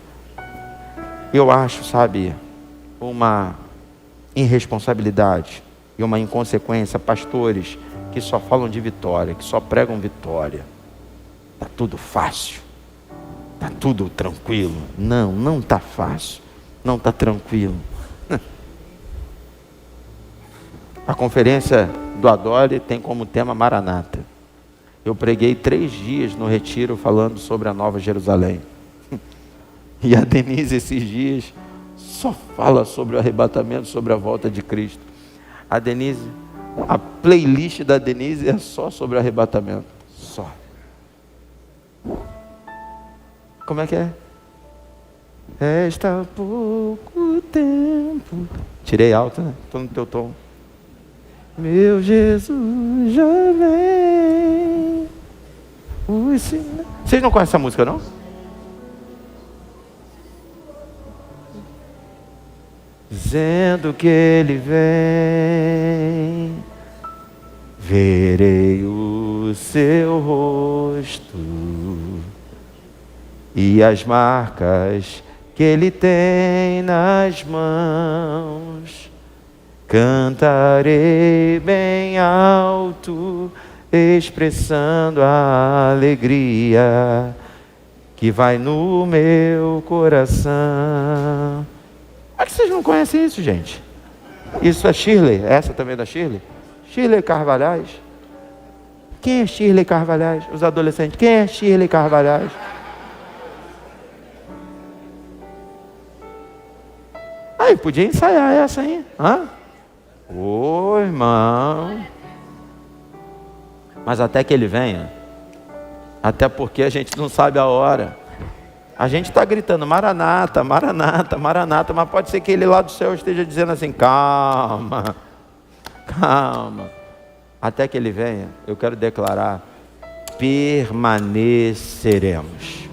Eu acho, sabe, uma irresponsabilidade e uma inconsequência, pastores que só falam de vitória, que só pregam vitória. Está tudo fácil, está tudo tranquilo. Não está fácil, não está tranquilo. A conferência do Adore tem como tema Maranata. Eu preguei 3 dias no retiro falando sobre a Nova Jerusalém. E a Denise esses dias só fala sobre o arrebatamento, sobre a volta de Cristo. A Denise, a playlist da Denise é só sobre o arrebatamento. Só. Como é que é? Resta pouco tempo. Tirei alto, né? Estou no teu tom. Meu Jesus já vem. Vocês não conhecem essa música, não? Dizendo que Ele vem, verei o seu rosto e as marcas que Ele tem nas mãos. Cantarei bem alto, expressando a alegria que vai no meu coração. Como é que vocês não conhecem isso, gente? Isso é Shirley? Essa também é da Shirley? Shirley Carvalhais. Quem é Shirley Carvalhais? Os adolescentes. Quem é Shirley Carvalhais? Aí, podia ensaiar essa aí. Hã? Ô, irmão. Mas até que Ele venha. Até porque a gente não sabe a hora. A gente está gritando, Maranata, Maranata, Maranata, mas pode ser que Ele lá do céu esteja dizendo assim, calma, calma. Até que Ele venha, eu quero declarar, permaneceremos.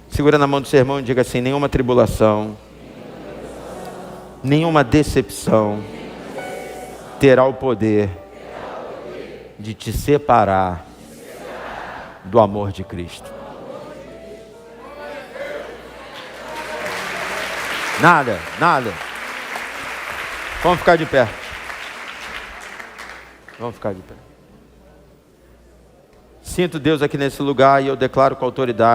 Segura na mão do seu irmão e diga assim, nenhuma tribulação, nenhuma decepção terá o poder de te separar do amor de Cristo. Nada. Vamos ficar de pé. Sinto Deus aqui nesse lugar e eu declaro com autoridade.